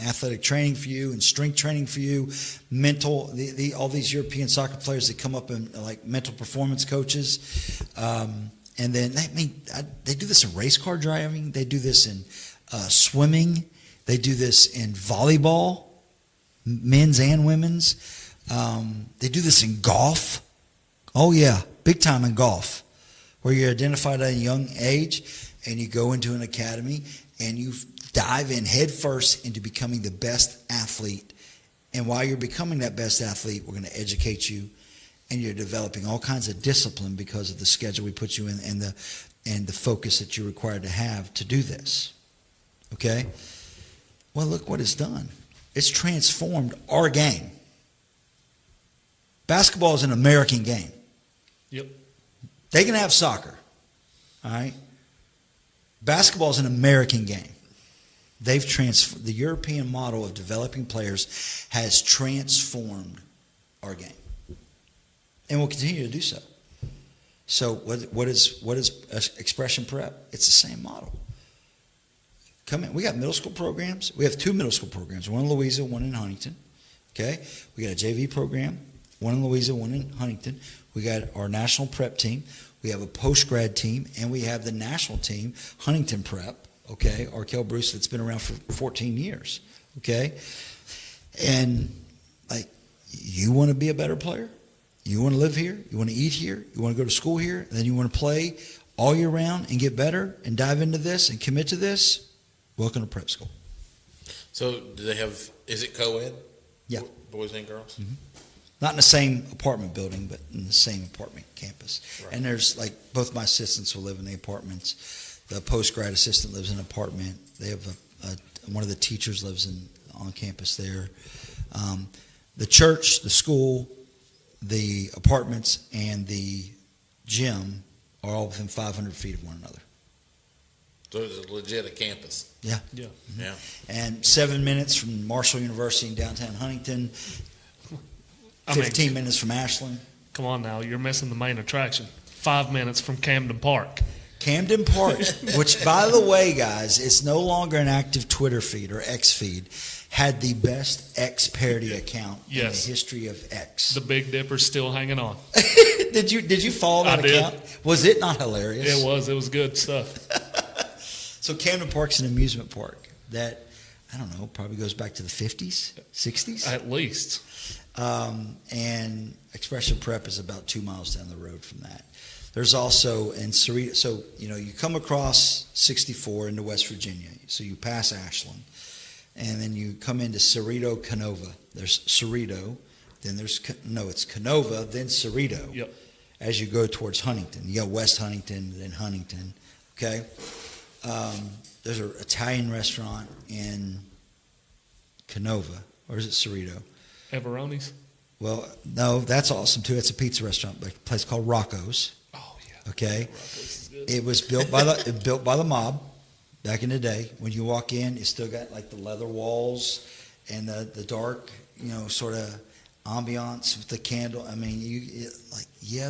C: athletic training for you and strength training for you. Mental, all these European soccer players that come up in like mental performance coaches. And then they do this in race car driving. They do this in swimming. They do this in volleyball, men's and women's. They do this in golf. Oh yeah, big time in golf, where you're identified at a young age and you go into an academy and you dive in head first into becoming the best athlete. And while you're becoming that best athlete, we're going to educate you, and you're developing all kinds of discipline because of the schedule we put you in and the focus that you're required to have to do this. Okay? Well, look what it's done. It's transformed our game. Basketball is an American game.
D: Yep.
C: They can have soccer. All right? Basketball is an American game. They've the European model of developing players has transformed our game, and will continue to do so. So, what is Expression Prep? It's the same model. Come in. We got middle school programs. We have 2 middle school programs: one in Louisa, one in Huntington. Okay, we got a JV program, one in Louisa, one in Huntington. We got our national prep team. We have a post grad team, and we have the national team, Huntington Prep. Okay, Arkell Bruce, that's been around for 14 years. Okay, and like, you want to be a better player, you want to live here, you want to eat here, you want to go to school here, and then you want to play all year round and get better and dive into this and commit to this. Welcome to prep school.
B: So, do they have? Is it co-ed?
C: Yeah,
B: boys and girls.
C: Mm-hmm. Not in the same apartment building, but in the same apartment campus. Right. And there's like both my assistants will live in the apartments. The post-grad assistant lives in an apartment. They have one of the teachers lives on campus there. The church, the school, the apartments, and the gym are all within 500 feet of one another.
B: So it's legit a campus.
C: Yeah.
D: Yeah.
C: Mm-hmm. Yeah. And 7 minutes from Marshall University in downtown Huntington. 15 minutes from Ashland.
D: Come on now, you're missing the main attraction. 5 minutes from Camden Park.
C: Camden Park, which, by the way, guys, it's no longer an active Twitter feed or X feed, had the best X parody account in the history of X.
D: The Big Dipper's still hanging on.
C: Did you follow that account? Was it not hilarious?
D: It was. It was good stuff.
C: So Camden Park's an amusement park that, I don't know, probably goes back to the 50s, 60s?
D: At least.
C: And Expression Prep is about 2 miles down the road from that. There's also in Cerrito, so you come across 64 into West Virginia, so you pass Ashland, and then you come into Cerrito, Canova. There's Cerrito, then it's Canova, then Cerrito.
D: Yep.
C: As you go towards Huntington, you got West Huntington, then Huntington. Okay. There's an Italian restaurant in Canova, or is it Cerrito?
D: Everoni's.
C: Well, no, that's awesome too. It's a pizza restaurant, a place called Rocco's.
D: Oh yeah.
C: Okay. It was built by the mob back in the day. When you walk in, it's still got like the leather walls and the dark, sort of ambiance with the candle. I mean,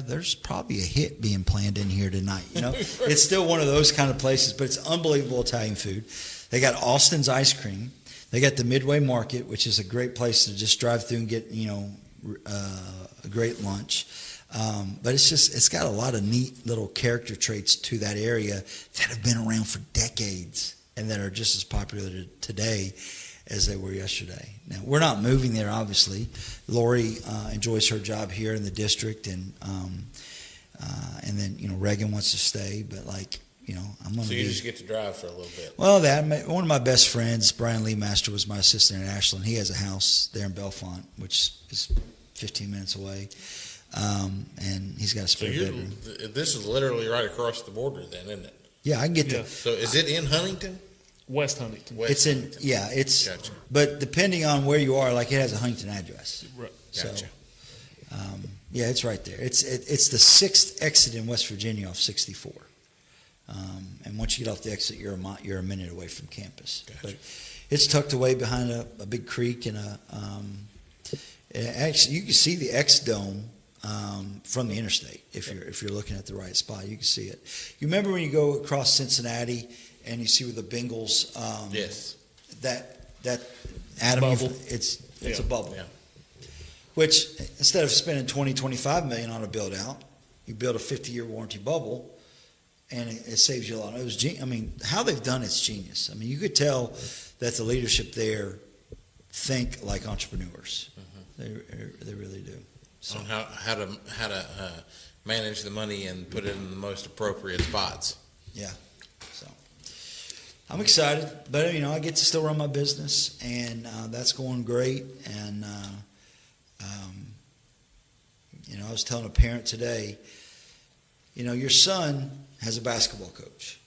C: there's probably a hit being planned in here tonight. It's still one of those kind of places, but it's unbelievable Italian food. They got Austin's ice cream. They got the Midway Market, which is a great place to just drive through and get, a great lunch. But it's got a lot of neat little character traits to that area that have been around for decades and that are just as popular today as they were yesterday. Now, we're not moving there, obviously. Lori enjoys her job here in the district, and then Reagan wants to stay, but I'm going to.
B: So you just get to drive for a little bit.
C: Well, one of my best friends, Brian Lee Master, was my assistant in Ashland. He has a house there in Bellefonte, which is 15 minutes away, and he's got a spare bedroom.
B: This is literally right across the border, then, isn't it?
C: Yeah, I can get to.
B: So is it in Huntington?
D: West Huntington.
C: It's
B: Gotcha.
C: But depending on where you are, like it has a Huntington address.
D: Right.
B: Gotcha.
C: So, it's right there. It's the 6th exit in West Virginia off 64. And once you get off the exit, you're a minute away from campus.
B: Gotcha.
C: But it's tucked away behind a big creek and actually you can see the X Dome from the interstate if you're looking at the right spot. You can see it. You remember when you go across Cincinnati and you see where the Bengals?
B: Yes.
C: That atom.
D: Bubble.
C: It's a bubble.
B: Yeah.
C: Which instead of spending $20-25 million on a build out, you build a 50-year warranty bubble. and it saves you a lot. It was, I mean, how they've done it's genius. I mean, you could tell that the leadership there think like entrepreneurs. They really do. So
B: On how to manage the money and put it in the most appropriate spots.
C: yeah, so I'm excited, but I get to still run my business, and that's going great. And I was telling a parent today, your son has a basketball coach.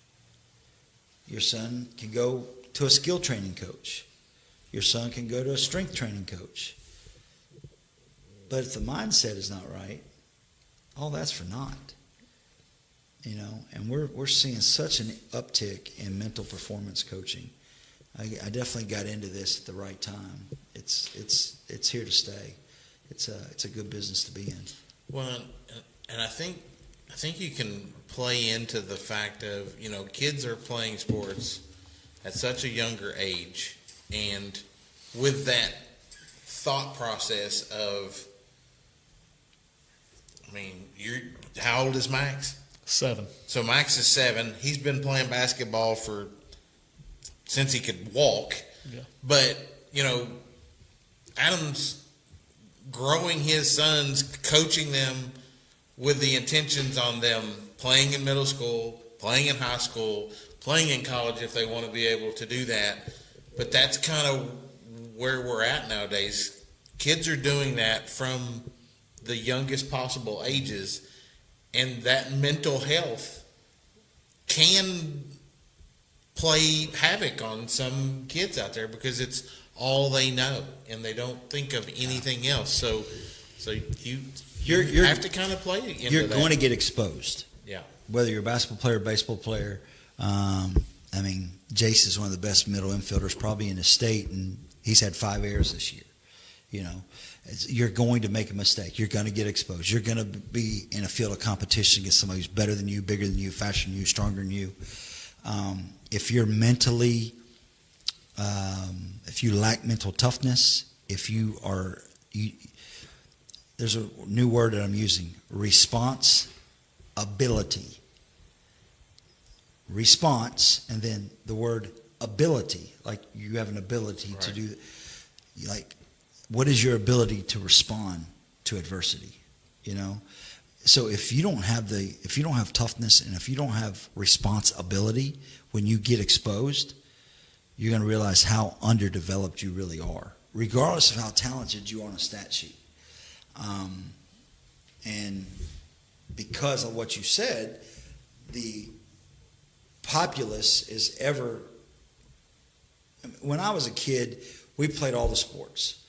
C: Your son can go to a skill training coach. Your son can go to a strength training coach. But if the mindset is not right, all that's for naught. And we're seeing such an uptick in mental performance coaching. I definitely got into this at the right time. It's here to stay. It's a good business to be in.
B: Well, and I think you can play into the fact of, kids are playing sports at such a younger age, and with that thought process of, how old is Max?
D: 7.
B: So Max is 7. He's been playing basketball since he could walk.
D: Yeah.
B: But, Adam's growing his sons, coaching them with the intentions on them playing in middle school, playing in high school, playing in college if they want to be able to do that. But that's kind of where we're at nowadays. Kids are doing that from the youngest possible ages, and that mental health can play havoc on some kids out there because it's all they know and they don't think of anything else. So you have to kind of play into
C: You're
B: that.
C: going to get exposed.
B: Yeah.
C: Whether you're a basketball player, baseball player. Jace is one of the best middle infielders probably in the state, and he's had 5 errors this year. You're going to make a mistake. You're going to get exposed. You're going to be in a field of competition against somebody who's better than you, bigger than you, faster than you, stronger than you. If you're mentally, if you lack mental toughness, there's a new word that I'm using, response ability. Response, and then the word ability, like you have an ability to do, like, what is your ability to respond to adversity? So if you don't have toughness, and if you don't have responsibility when you get exposed, you're going to realize how underdeveloped you really are, regardless of how talented you are on a stat sheet. And because of what you said, the populace is ever. When I was a kid, we played all the sports,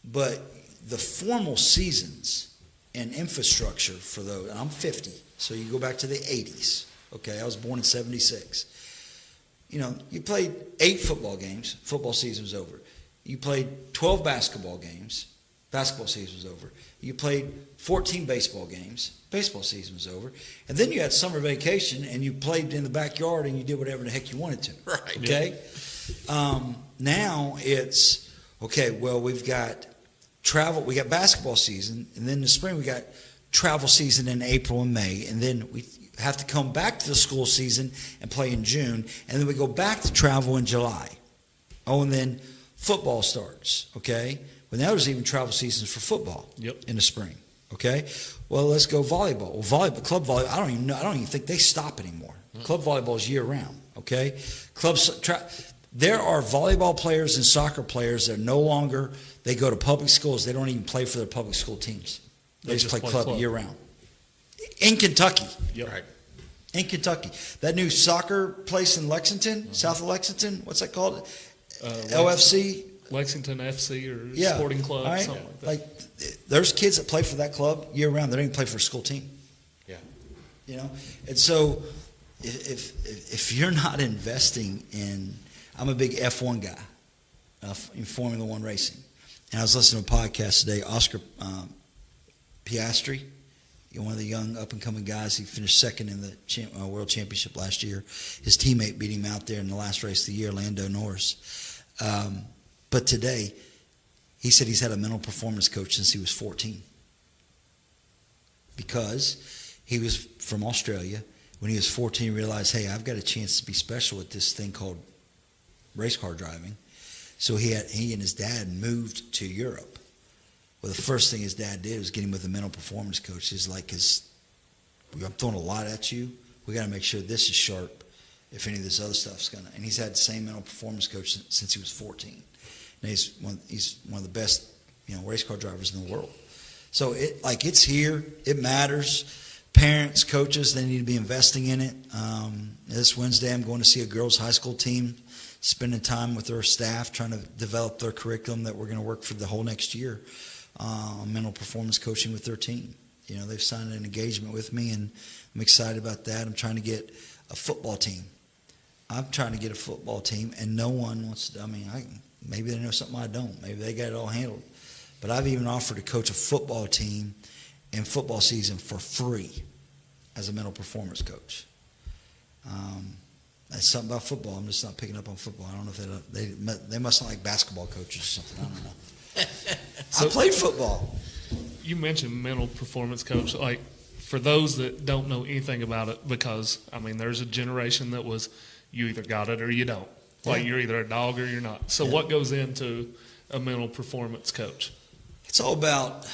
C: but the formal seasons and infrastructure for those, and I'm 50, so you go back to the 80s. Okay, I was born in 76. You played 8 football games, football season was over. You played 12 basketball games, basketball season was over. You played 14 baseball games, baseball season was over. And then you had summer vacation, and you played in the backyard, and you did whatever the heck you wanted to.
B: Right.
C: Okay? Now it's, okay, well, we've got travel, we got basketball season, and then in the spring we got travel season in April and May, and then we have to come back to the school season and play in June, and then we go back to travel in July. Oh, and then football starts, okay? Well, now there's even travel seasons for football in the spring, okay? Well, let's go volleyball. Well, club volleyball, I don't even think they stop anymore. Club volleyball is year round, okay? There are volleyball players and soccer players that no longer, they go to public schools. They don't even play for their public school teams. They just play club year round. In Kentucky.
D: Yep.
B: Right.
C: In Kentucky. That new soccer place in Lexington, south of Lexington, what's that called? LFC?
D: Lexington FC or
C: Yeah.
D: Sporting Club,
C: All right.
D: something like that.
C: Like, there's kids that play for that club year round. They don't even play for a school team.
B: Yeah.
C: And so if you're not investing in, I'm a big F1 guy, in Formula One racing. And I was listening to a podcast today, Oscar Piastri, one of the young up-and-coming guys. He finished second in the World Championship last year. His teammate beat him out there in the last race of the year, Lando Norris. But today, he said he's had a mental performance coach since he was 14. Because he was from Australia, when he was 14, he realized, hey, I've got a chance to be special at this thing called race car driving. So he and his dad moved to Europe. Well, the first thing his dad did was get him with a mental performance coach. He's like, I'm throwing a lot at you. We got to make sure this is sharp if any of this other stuff's going to. And he's had the same mental performance coach since he was 14. And he's one of the best, race car drivers in the world. So it's here. It matters. Parents, coaches, they need to be investing in it. This Wednesday, I'm going to see a girls' high school team, spending time with their staff, trying to develop their curriculum that we're going to work for the whole next year on mental performance coaching with their team. They've signed an engagement with me, and I'm excited about that. I'm trying to get a football team. And no one wants to. Maybe they know something I don't. Maybe they got it all handled. But I've even offered to coach a football team in football season for free as a mental performance coach. That's something about football. I'm just not picking up on football. I don't know if they must not like basketball coaches or something. I don't know. I played football.
D: You mentioned mental performance coach. Like, for those that don't know anything about it, because, there's a generation that was, you either got it or you don't. Like, you're either a dog or you're not. So what goes into a mental performance coach? It's
C: all about,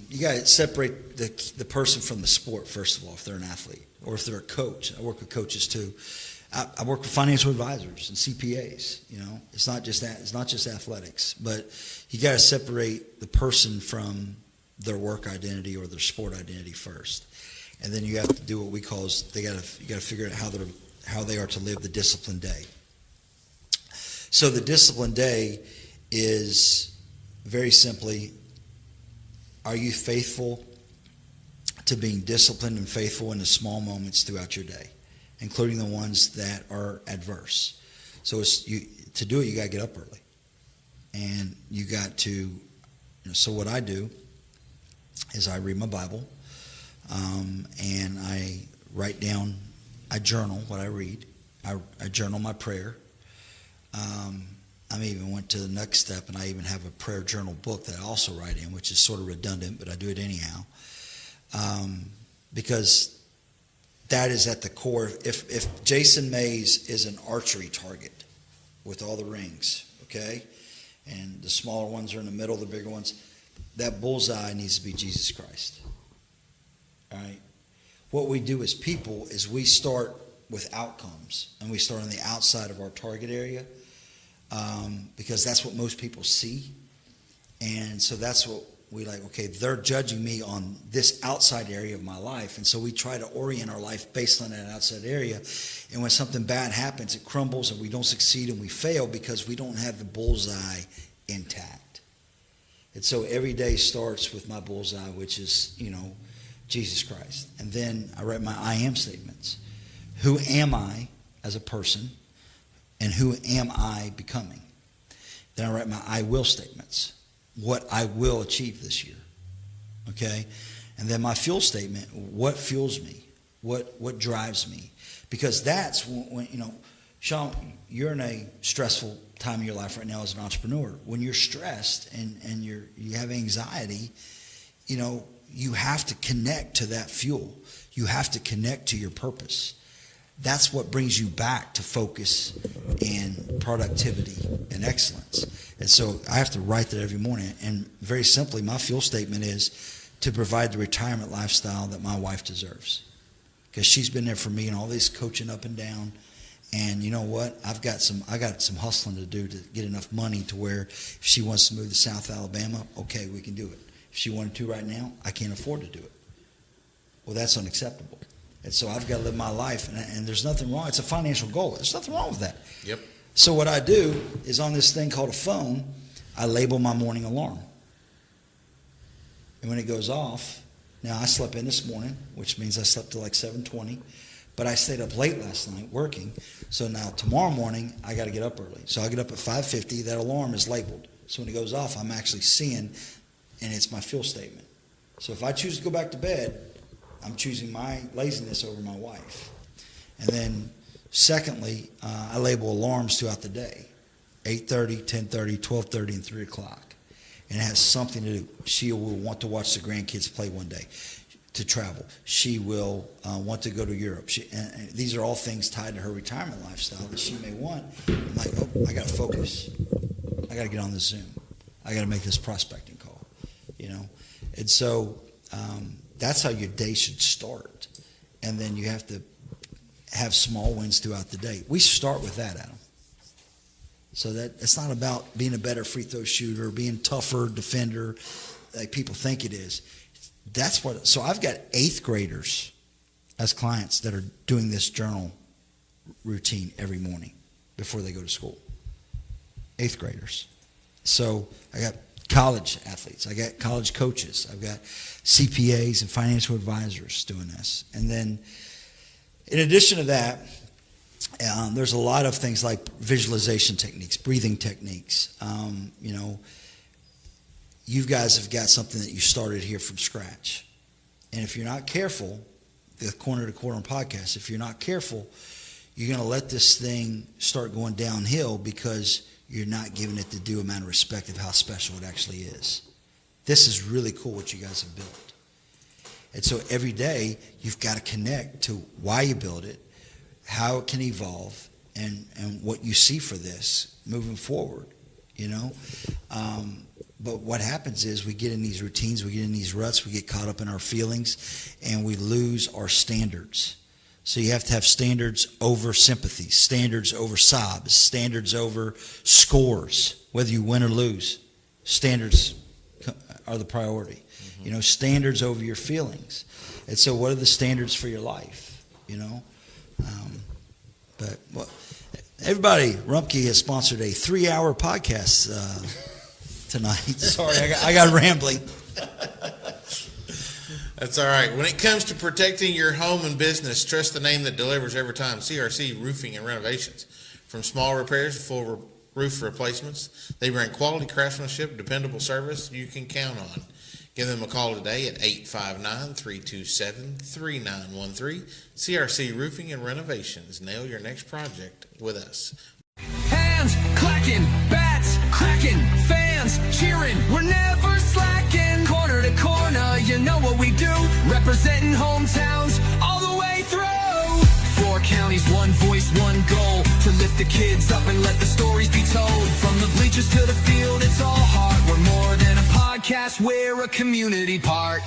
C: you got to separate the person from the sport, first of all, if they're an athlete or if they're a coach. I work with coaches too. I work with financial advisors and CPAs. It's not just that. It's not just athletics, but you got to separate the person from their work identity or their sport identity first, and then you have to do what we call you got to figure out how they are to live the disciplined day. So the disciplined day is very simply, are you faithful to being disciplined and faithful in the small moments throughout your day, including the ones that are adverse? So to do it, you got to get up early. And you got to, so what I do is I read my Bible, and I write down, I journal what I read. I journal my prayer. I even went to the next step, and I even have a prayer journal book that I also write in, which is sort of redundant, but I do it anyhow. Because that is at the core. If Jason Mays is an archery target with all the rings, okay, and the smaller ones are in the middle, the bigger ones, that bullseye needs to be Jesus Christ. All right? What we do as people is we start with outcomes, and we start on the outside of our target area, because that's what most people see. And so that's what we like, okay, they're judging me on this outside area of my life. And so we try to orient our life based on that outside area. And when something bad happens, it crumbles and we don't succeed and we fail because we don't have the bullseye intact. And so every day starts with my bullseye, which is, Jesus Christ. And then I write my I am statements. Who am I as a person? And who am I becoming? Then I write my I will statements. What I will achieve this year. Okay? And then my fuel statement, what fuels me? What drives me? Because that's when Sean, you're in a stressful time of your life right now as an entrepreneur. When you're stressed and you have anxiety, you have to connect to that fuel. You have to connect to your purpose. That's what brings you back to focus and productivity and excellence. And so I have to write that every morning. And very simply, my fuel statement is to provide the retirement lifestyle that my wife deserves. Because she's been there for me and all this coaching up and down. And you know what? I got some hustling to do to get enough money to where if she wants to move to South Alabama, okay, we can do it. If she wanted to right now, I can't afford to do it. Well, that's unacceptable. And so I've got to live my life, and there's nothing wrong. It's a financial goal. There's nothing wrong with that.
B: Yep.
C: So what I do is on this thing called a phone, I label my morning alarm. And when it goes off, now I slept in this morning, which means I slept till like 7:20, but I stayed up late last night working. So now tomorrow morning, I got to get up early. So I get up at 5:50. That alarm is labeled. So when it goes off, I'm actually seeing, and it's my fuel statement. So if I choose to go back to bed, I'm choosing my laziness over my wife. And then secondly, I label alarms throughout the day, 8:30, 10:30, 12:30, and 3 o'clock. And it has something to do. She will want to watch the grandkids play one day. to travel. She will want to go to Europe. And these are all things tied to her retirement lifestyle that she may want. I'm like, oh, I got to focus. I got to get on this Zoom. I got to make this prospecting call, you know. And so that's how your day should start. And then you have to have small wins throughout the day. We start with that, Adam. So that it's not about being a better free throw shooter, being tougher defender, like people think it is. That's what. So I've got 8th graders as clients that are doing this journal routine every morning before they go to school. 8th graders. So I got college athletes. I got college coaches. I've got CPAs and financial advisors doing this. And then in addition to that, there's a lot of things like visualization techniques, breathing techniques. You know, you guys have got something that you started here from scratch. And if you're not careful, the Corner to Corner podcast, if you're not careful, you're going to let this thing start going downhill because you're not giving it the due amount of respect of how special it actually is. This is really cool what you guys have built. And so every day you've got to connect to why you build it, how it can evolve, and what you see for this moving forward, you know. But what happens is we get in these routines, we get in these ruts, we get caught up in our feelings, and we lose our standards. So you have to have standards over sympathy, standards over sobs, standards over scores, whether you win or lose. Standards are the priority. You know, standards over your feelings. And so what are the standards for your life, you know? But well, everybody, Rumpke has sponsored a 3-hour podcast tonight. Sorry, I got rambling.
B: That's all right. When it comes to protecting your home and business, trust the name that delivers every time. CRC Roofing and Renovations. From small repairs to full roof replacements, they bring quality craftsmanship, dependable service you can count on. Give them a call today at 859-327-3913. CRC Roofing and Renovations. Nail your next project with us.
H: Hands clacking, bats cracking, fans cheering. We're never slacking. Corner to corner, you know what we do. Representing hometowns all the way through. 4 counties, 1 voice, 1 goal. To lift the kids up and let the stories be told. From the bleachers to the field, it's all heart. We're more than a podcast, we're a community part.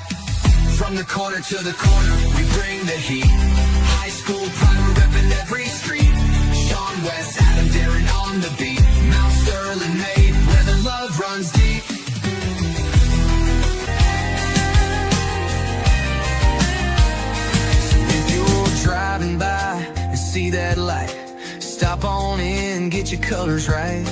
H: From the corner to the corner, we bring the heat. High school pride, we're repping every street. Sean West, Adam, Daron on the beat. Mount Sterling made, where the love runs deep. So if you're driving by and see that light, stop on in, get your colors right.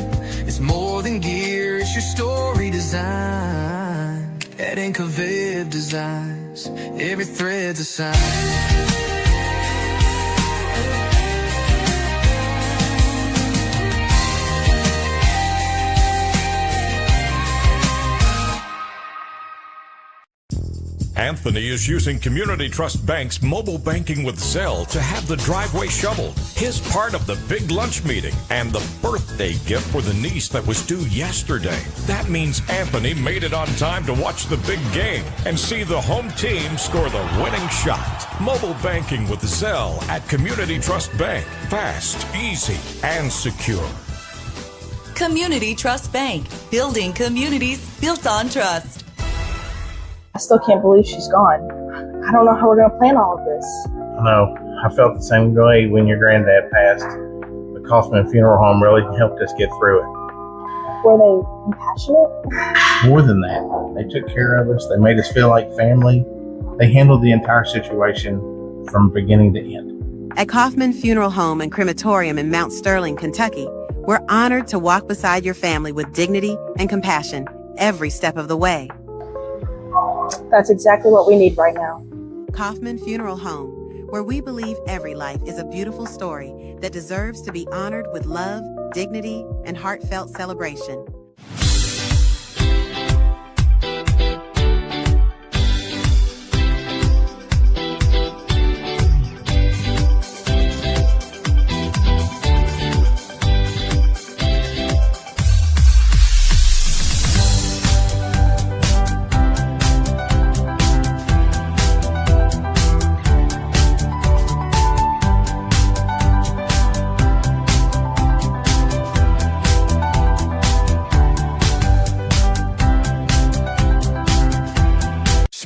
H: It's more than gear, it's your story design. At Incoviv Designs, every thread's a sign.
F: Anthony is using Community Trust Bank's mobile banking with Zelle to have the driveway shoveled, his part of the big lunch meeting, and the birthday gift for the niece that was due yesterday. That means Anthony made it on time to watch the big game and see the home team score the winning shot. Mobile banking with Zelle at Community Trust Bank. Fast, easy, and secure.
G: Community Trust Bank. Building communities built on trust.
M: I still can't believe she's gone. I don't know how we're going to plan all of this.
N: I know. I felt the same way when your granddad passed. The Kaufman Funeral Home really helped us get through it.
M: Were they compassionate?
N: More than that, they took care of us. They made us feel like family. They handled the entire situation from beginning to end.
O: At Kaufman Funeral Home and Crematorium in Mount Sterling, Kentucky, we're honored to walk beside your family with dignity and compassion every step of the way.
M: That's exactly what we need right now.
O: Kaufman Funeral Home, where we believe every life is a beautiful story that deserves to be honored with love, dignity, and heartfelt celebration.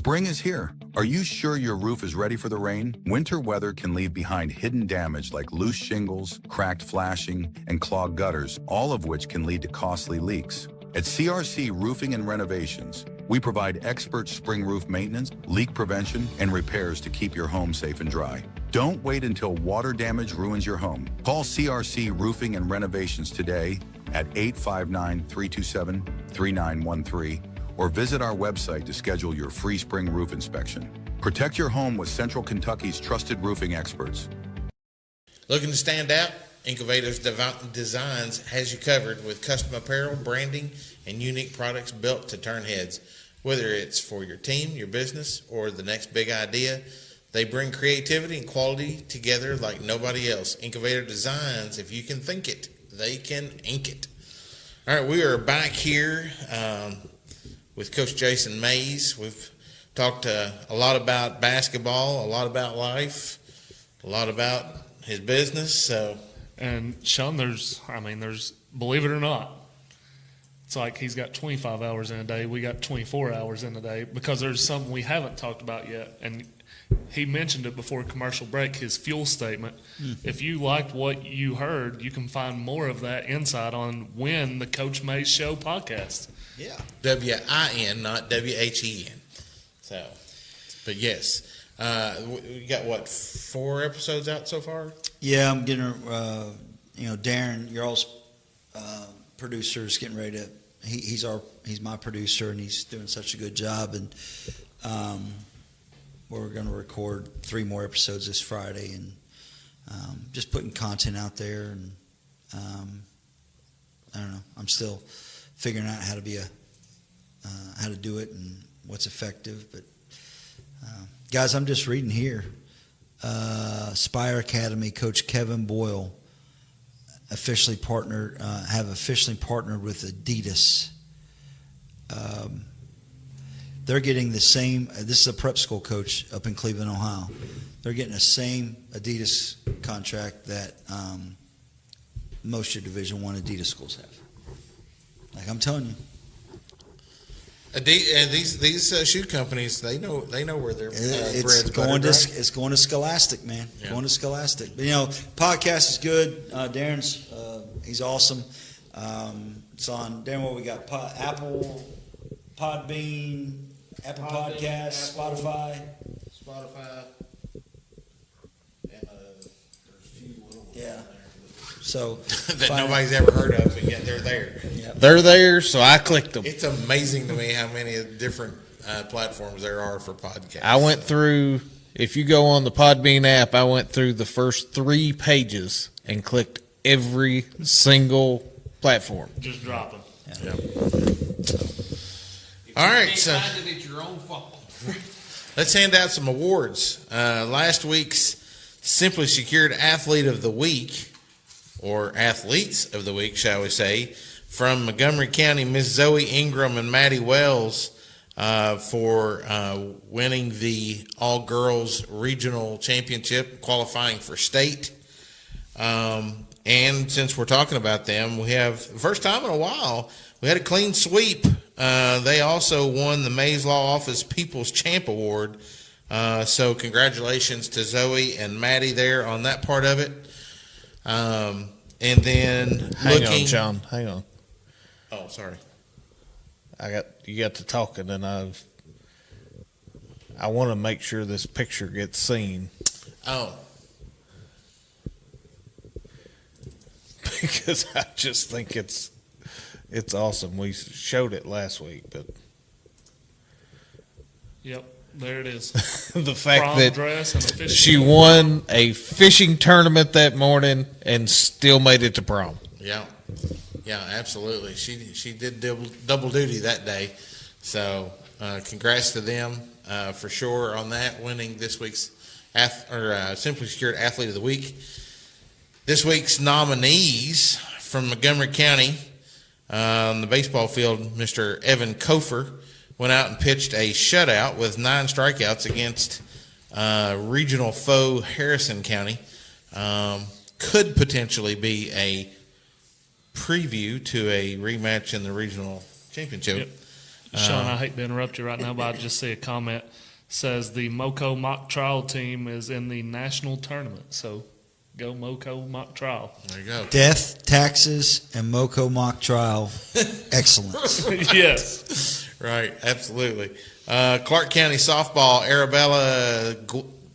P: Spring is here. Are you sure your roof is ready for the rain? Winter weather can leave behind hidden damage like loose shingles, cracked flashing, and clogged gutters, all of which can lead to costly leaks. At CRC Roofing and Renovations, we provide expert spring roof maintenance, leak prevention, and repairs to keep your home safe and dry. Don't wait until water damage ruins your home. Call CRC Roofing and Renovations today at 859-327-3913 or visit our website to schedule your free spring roof inspection. Protect your home with Central Kentucky's trusted roofing experts.
B: Looking to stand out? Innovative Designs has you covered with custom apparel, branding, and unique products built to turn heads. Whether it's for your team, your business, or the next big idea, they bring creativity and quality together like nobody else. Innovative Designs, if you can think it, they can ink it. All right, we are back here with Coach Jason Mays. We've talked a lot about basketball, a lot about life, a lot about his business.
D: And Sean, there's believe it or not, it's like he's got 25 hours in a day. We got 24 hours in a day because there's something we haven't talked about yet. And he mentioned it before commercial break, his fuel statement. If you liked what you heard, you can find more of that insight on Win the Coach Mays Show podcast.
B: Yeah. W-I-N, not W-H-E-N. So, but yes. We got, 4 episodes out so far?
C: Yeah, I'm getting, Daron, your all's producer, is getting ready to. He's my producer, and he's doing such a good job. And we're going to record 3 more episodes this Friday, and just putting content out there. And I don't know. I'm still figuring out how to be how to do it and what's effective. But guys, I'm just reading here. Spire Academy coach Kevin Boyle have officially partnered with Adidas. They're getting the same. This is a prep school coach up in Cleveland, Ohio. They're getting the same Adidas contract that most of your Division I Adidas schools have. Like I'm telling you.
B: These shoe companies, they know where their bread's buttered,
C: It's going to Scholastic, man. Yeah. Going to Scholastic. But podcast is good. Darren's he's awesome. It's on Darren. What we got? Apple, Podbean, Apple Podcasts, Spotify, and there's a few little ones. Yeah. So
B: that nobody's ever heard of, and yet they're there.
L: Yep. They're there, so I clicked them.
B: It's amazing to me how many different platforms there are for podcasts.
L: I went through, if you go on the Podbean app, I went through the first 3 pages and clicked every single platform.
D: Just drop them.
C: Yeah.
B: All right, so
L: it's your own fault.
B: Let's hand out some awards. Last week's Simply Secured Athlete of the Week, or Athletes of the Week, shall we say, from Montgomery County, Miss Zoe Ingram and Maddie Wells for winning the all-girls regional championship, qualifying for state. And since we're talking about them, we have, first time in a while, we had a clean sweep. They also won the Mays Law Office People's Champ Award. So congratulations to Zoe and Maddie there on that part of it. And then
L: hang on, John. Hang on.
B: Oh, sorry.
L: You got to talking, and I want to make sure this picture gets seen.
B: Oh.
L: Because I just think it's awesome. We showed it last week, but
D: yep, there it is.
L: The fact
D: Prom
L: that
D: dress and a
L: she won a fishing tournament that morning and still made it to prom.
B: Yeah, absolutely. She did double duty that day. So congrats to them for sure on that, winning this week's Simply Secured Athlete of the Week. This week's nominees from Montgomery County on the baseball field, Mr. Evan Kofer went out and pitched a shutout with 9 strikeouts against regional foe Harrison County. Could potentially be a preview to a rematch in the regional championship.
D: Yep. Sean, I hate to interrupt you right now, but I just see a comment. says the Moco mock trial team is in the national tournament. So go Moco mock trial.
B: There you go.
C: Death, taxes, and Moco mock trial. Excellence.
D: Yes.
B: Right, absolutely. Clark County softball, Arabella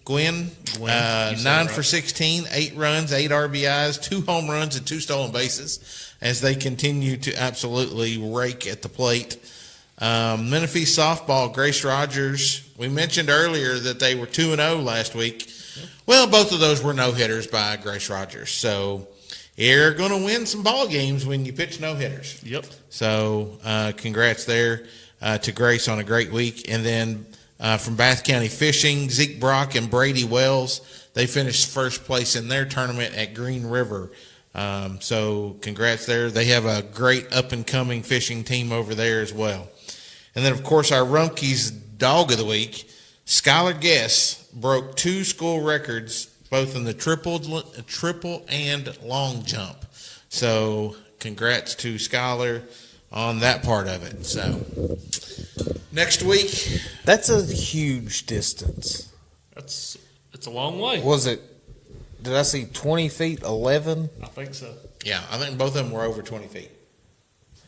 B: Gwynn, 9 for 16, 8 runs, 8 RBIs, 2 home runs, and 2 stolen bases as they continue to absolutely rake at the plate. Menifee softball, Grace Rogers. We mentioned earlier that they were 2-0 last week. Well, both of those were no-hitters by Grace Rogers. So you're going to win some ball games when you pitch no-hitters.
D: Yep.
B: So congrats there to Grace on a great week. And then from Bath County Fishing, Zeke Brock and Brady Wells, they finished first place in their tournament at Green River. So congrats there. They have a great up-and-coming fishing team over there as well. And then, of course, our Rumpke's Dog of the Week, Skylar Guess, broke 2 school records, both in the triple and long jump. So congrats to Skylar on that part of it. So next week.
L: That's a huge distance.
D: It's a long way.
L: Was it, did I see 20 feet, 11?
D: I think so.
B: Yeah, I think both of them were over 20 feet.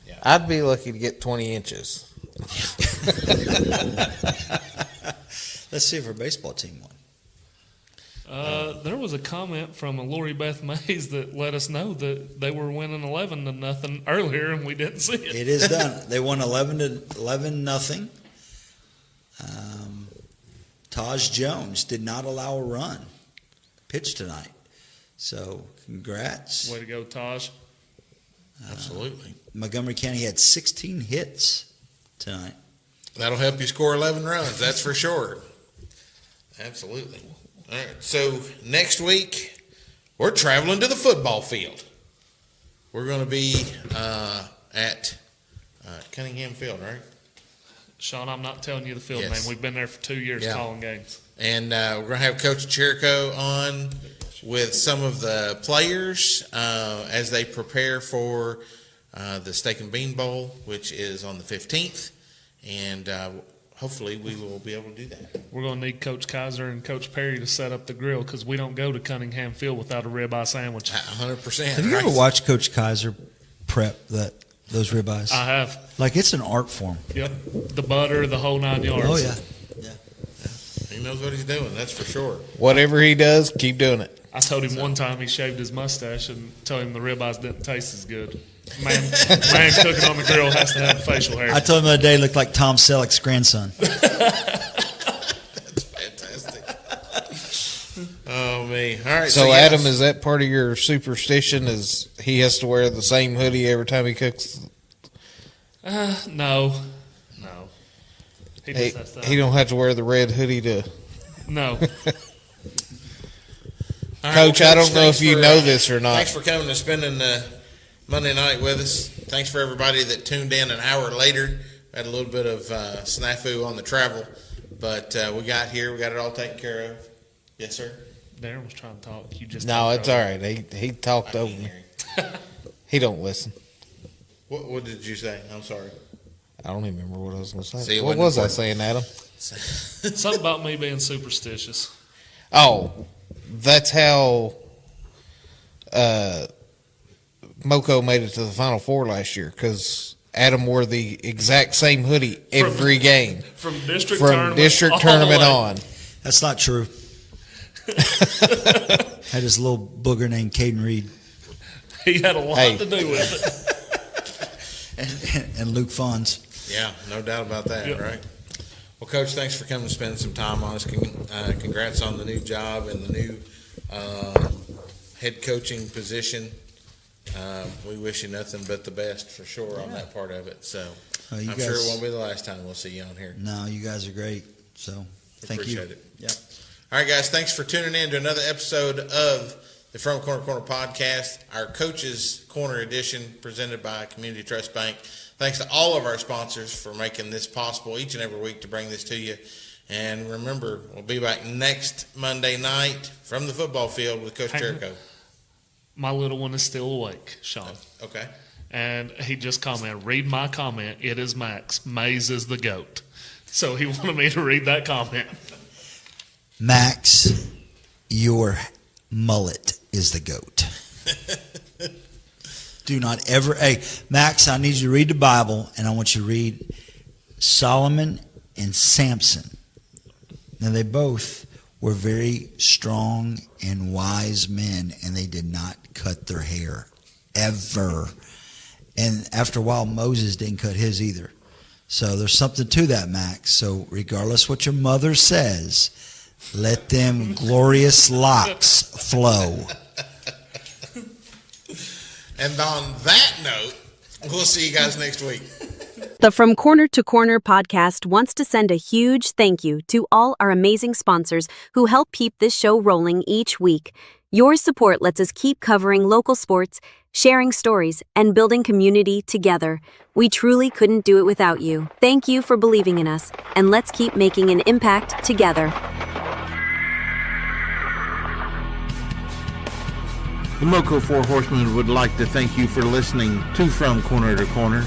L: Yeah. I'd be lucky to get 20 inches.
C: Let's see if our baseball team won.
D: There was a comment from Lori Beth Mays that let us know that they were winning 11-0 earlier, and we didn't see it.
C: It is done. They won 11-0. Taj Jones did not allow a run. Pitched tonight. So congrats.
D: Way to go, Taj.
B: Absolutely.
C: Montgomery County had 16 hits tonight.
B: That'll help you score 11 runs, that's for sure. Absolutely. All right, so next week, we're traveling to the football field. We're going to be at Cunningham Field, right?
D: Sean, I'm not telling you the field
B: Yes.
D: name. We've been there for 2 years calling games.
B: And we're going to have Coach Chirico on with some of the players as they prepare for the Steak and Bean Bowl, which is on the 15th. And hopefully we will be able to do that.
D: We're going to need Coach Kaiser and Coach Perry to set up the grill because we don't go to Cunningham Field without a ribeye sandwich.
B: 100%.
C: Have you ever watched Coach Kaiser prep those ribeyes?
D: I have.
C: Like, it's an art form.
D: Yep. The butter, the whole 9 yards.
C: Oh, yeah.
B: He knows what he's doing, that's for sure.
L: Whatever he does, keep doing it.
D: I told him one time he shaved his mustache and told him the ribeyes didn't taste as good. Man cooking on the grill has to have facial hair.
C: I told him the other day he looked like Tom Selleck's grandson.
B: That's fantastic. Oh, me. All right.
L: So
B: yes.
L: Adam, is that part of your superstition? Is he has to wear the same hoodie every time he cooks?
D: No. He just has to.
L: He don't have to wear the red hoodie to.
D: No.
B: Right,
L: Coach, I don't know if you know this or not.
B: Thanks for coming and spending Monday night with us. Thanks for everybody that tuned in an hour later. We had a little bit of snafu on the travel, but we got here. We got it all taken care of. Yes, sir.
D: Darren was trying to talk. You just
L: No, it's all right. He talked over me. He don't listen.
B: What did you say? I'm sorry.
L: I don't even remember what I was going to say.
B: See,
L: What was I saying, Adam?
D: Something about me being superstitious.
L: Oh, that's how Moco made it to the Final Four last year because Adam wore the exact same hoodie every game
D: From district
L: tournament on.
C: That's not true. Had this little booger named Caden Reed.
D: He had a lot to do with
C: it. and Luke Fonz.
B: Yeah, no doubt about that,
D: Yep.
B: right? Well, Coach, thanks for coming and spending some time on us. Congrats on the new job and the new head coaching position. We wish you nothing but the best for sure on that part of it. So I'm sure it won't be the last time we'll see you on here.
C: No, you guys are great. So thank you.
B: Appreciate it.
C: Yep.
B: All right, guys, thanks for tuning in to another episode of the From Corner to Corner podcast, our Coach's Corner edition presented by Community Trust Bank. Thanks to all of our sponsors for making this possible each and every week to bring this to you. And remember, we'll be back next Monday night from the football field with Coach Jericho.
D: My little one is still awake, Sean.
B: Okay.
D: And he just commented, read my comment. It is Max. Mays is the GOAT. So he wanted me to read that comment.
C: Max, your mullet is the goat. Do not ever. Hey, Max, I need you to read the Bible, and I want you to read Solomon and Samson. Now, they both were very strong and wise men, and they did not cut their hair, ever. And after a while, Moses didn't cut his either. So there's something to that, Max. So regardless what your mother says, let them glorious locks flow.
B: And on that note, we'll see you guys next week.
Q: The From Corner to Corner podcast wants to send a huge thank you to all our amazing sponsors who help keep this show rolling each week. Your support lets us keep covering local sports, sharing stories, and building community together. We truly couldn't do it without you. Thank you for believing in us, and let's keep making an impact together.
R: The Moco Four Horsemen would like to thank you for listening to From Corner to Corner.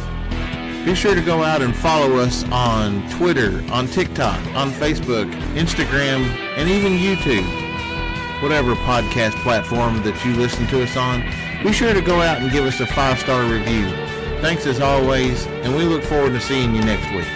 R: Be sure to go out and follow us on Twitter, on TikTok, on Facebook, Instagram, and even YouTube. Whatever podcast platform that you listen to us on, be sure to go out and give us a 5-star review. Thanks as always, and we look forward to seeing you next week.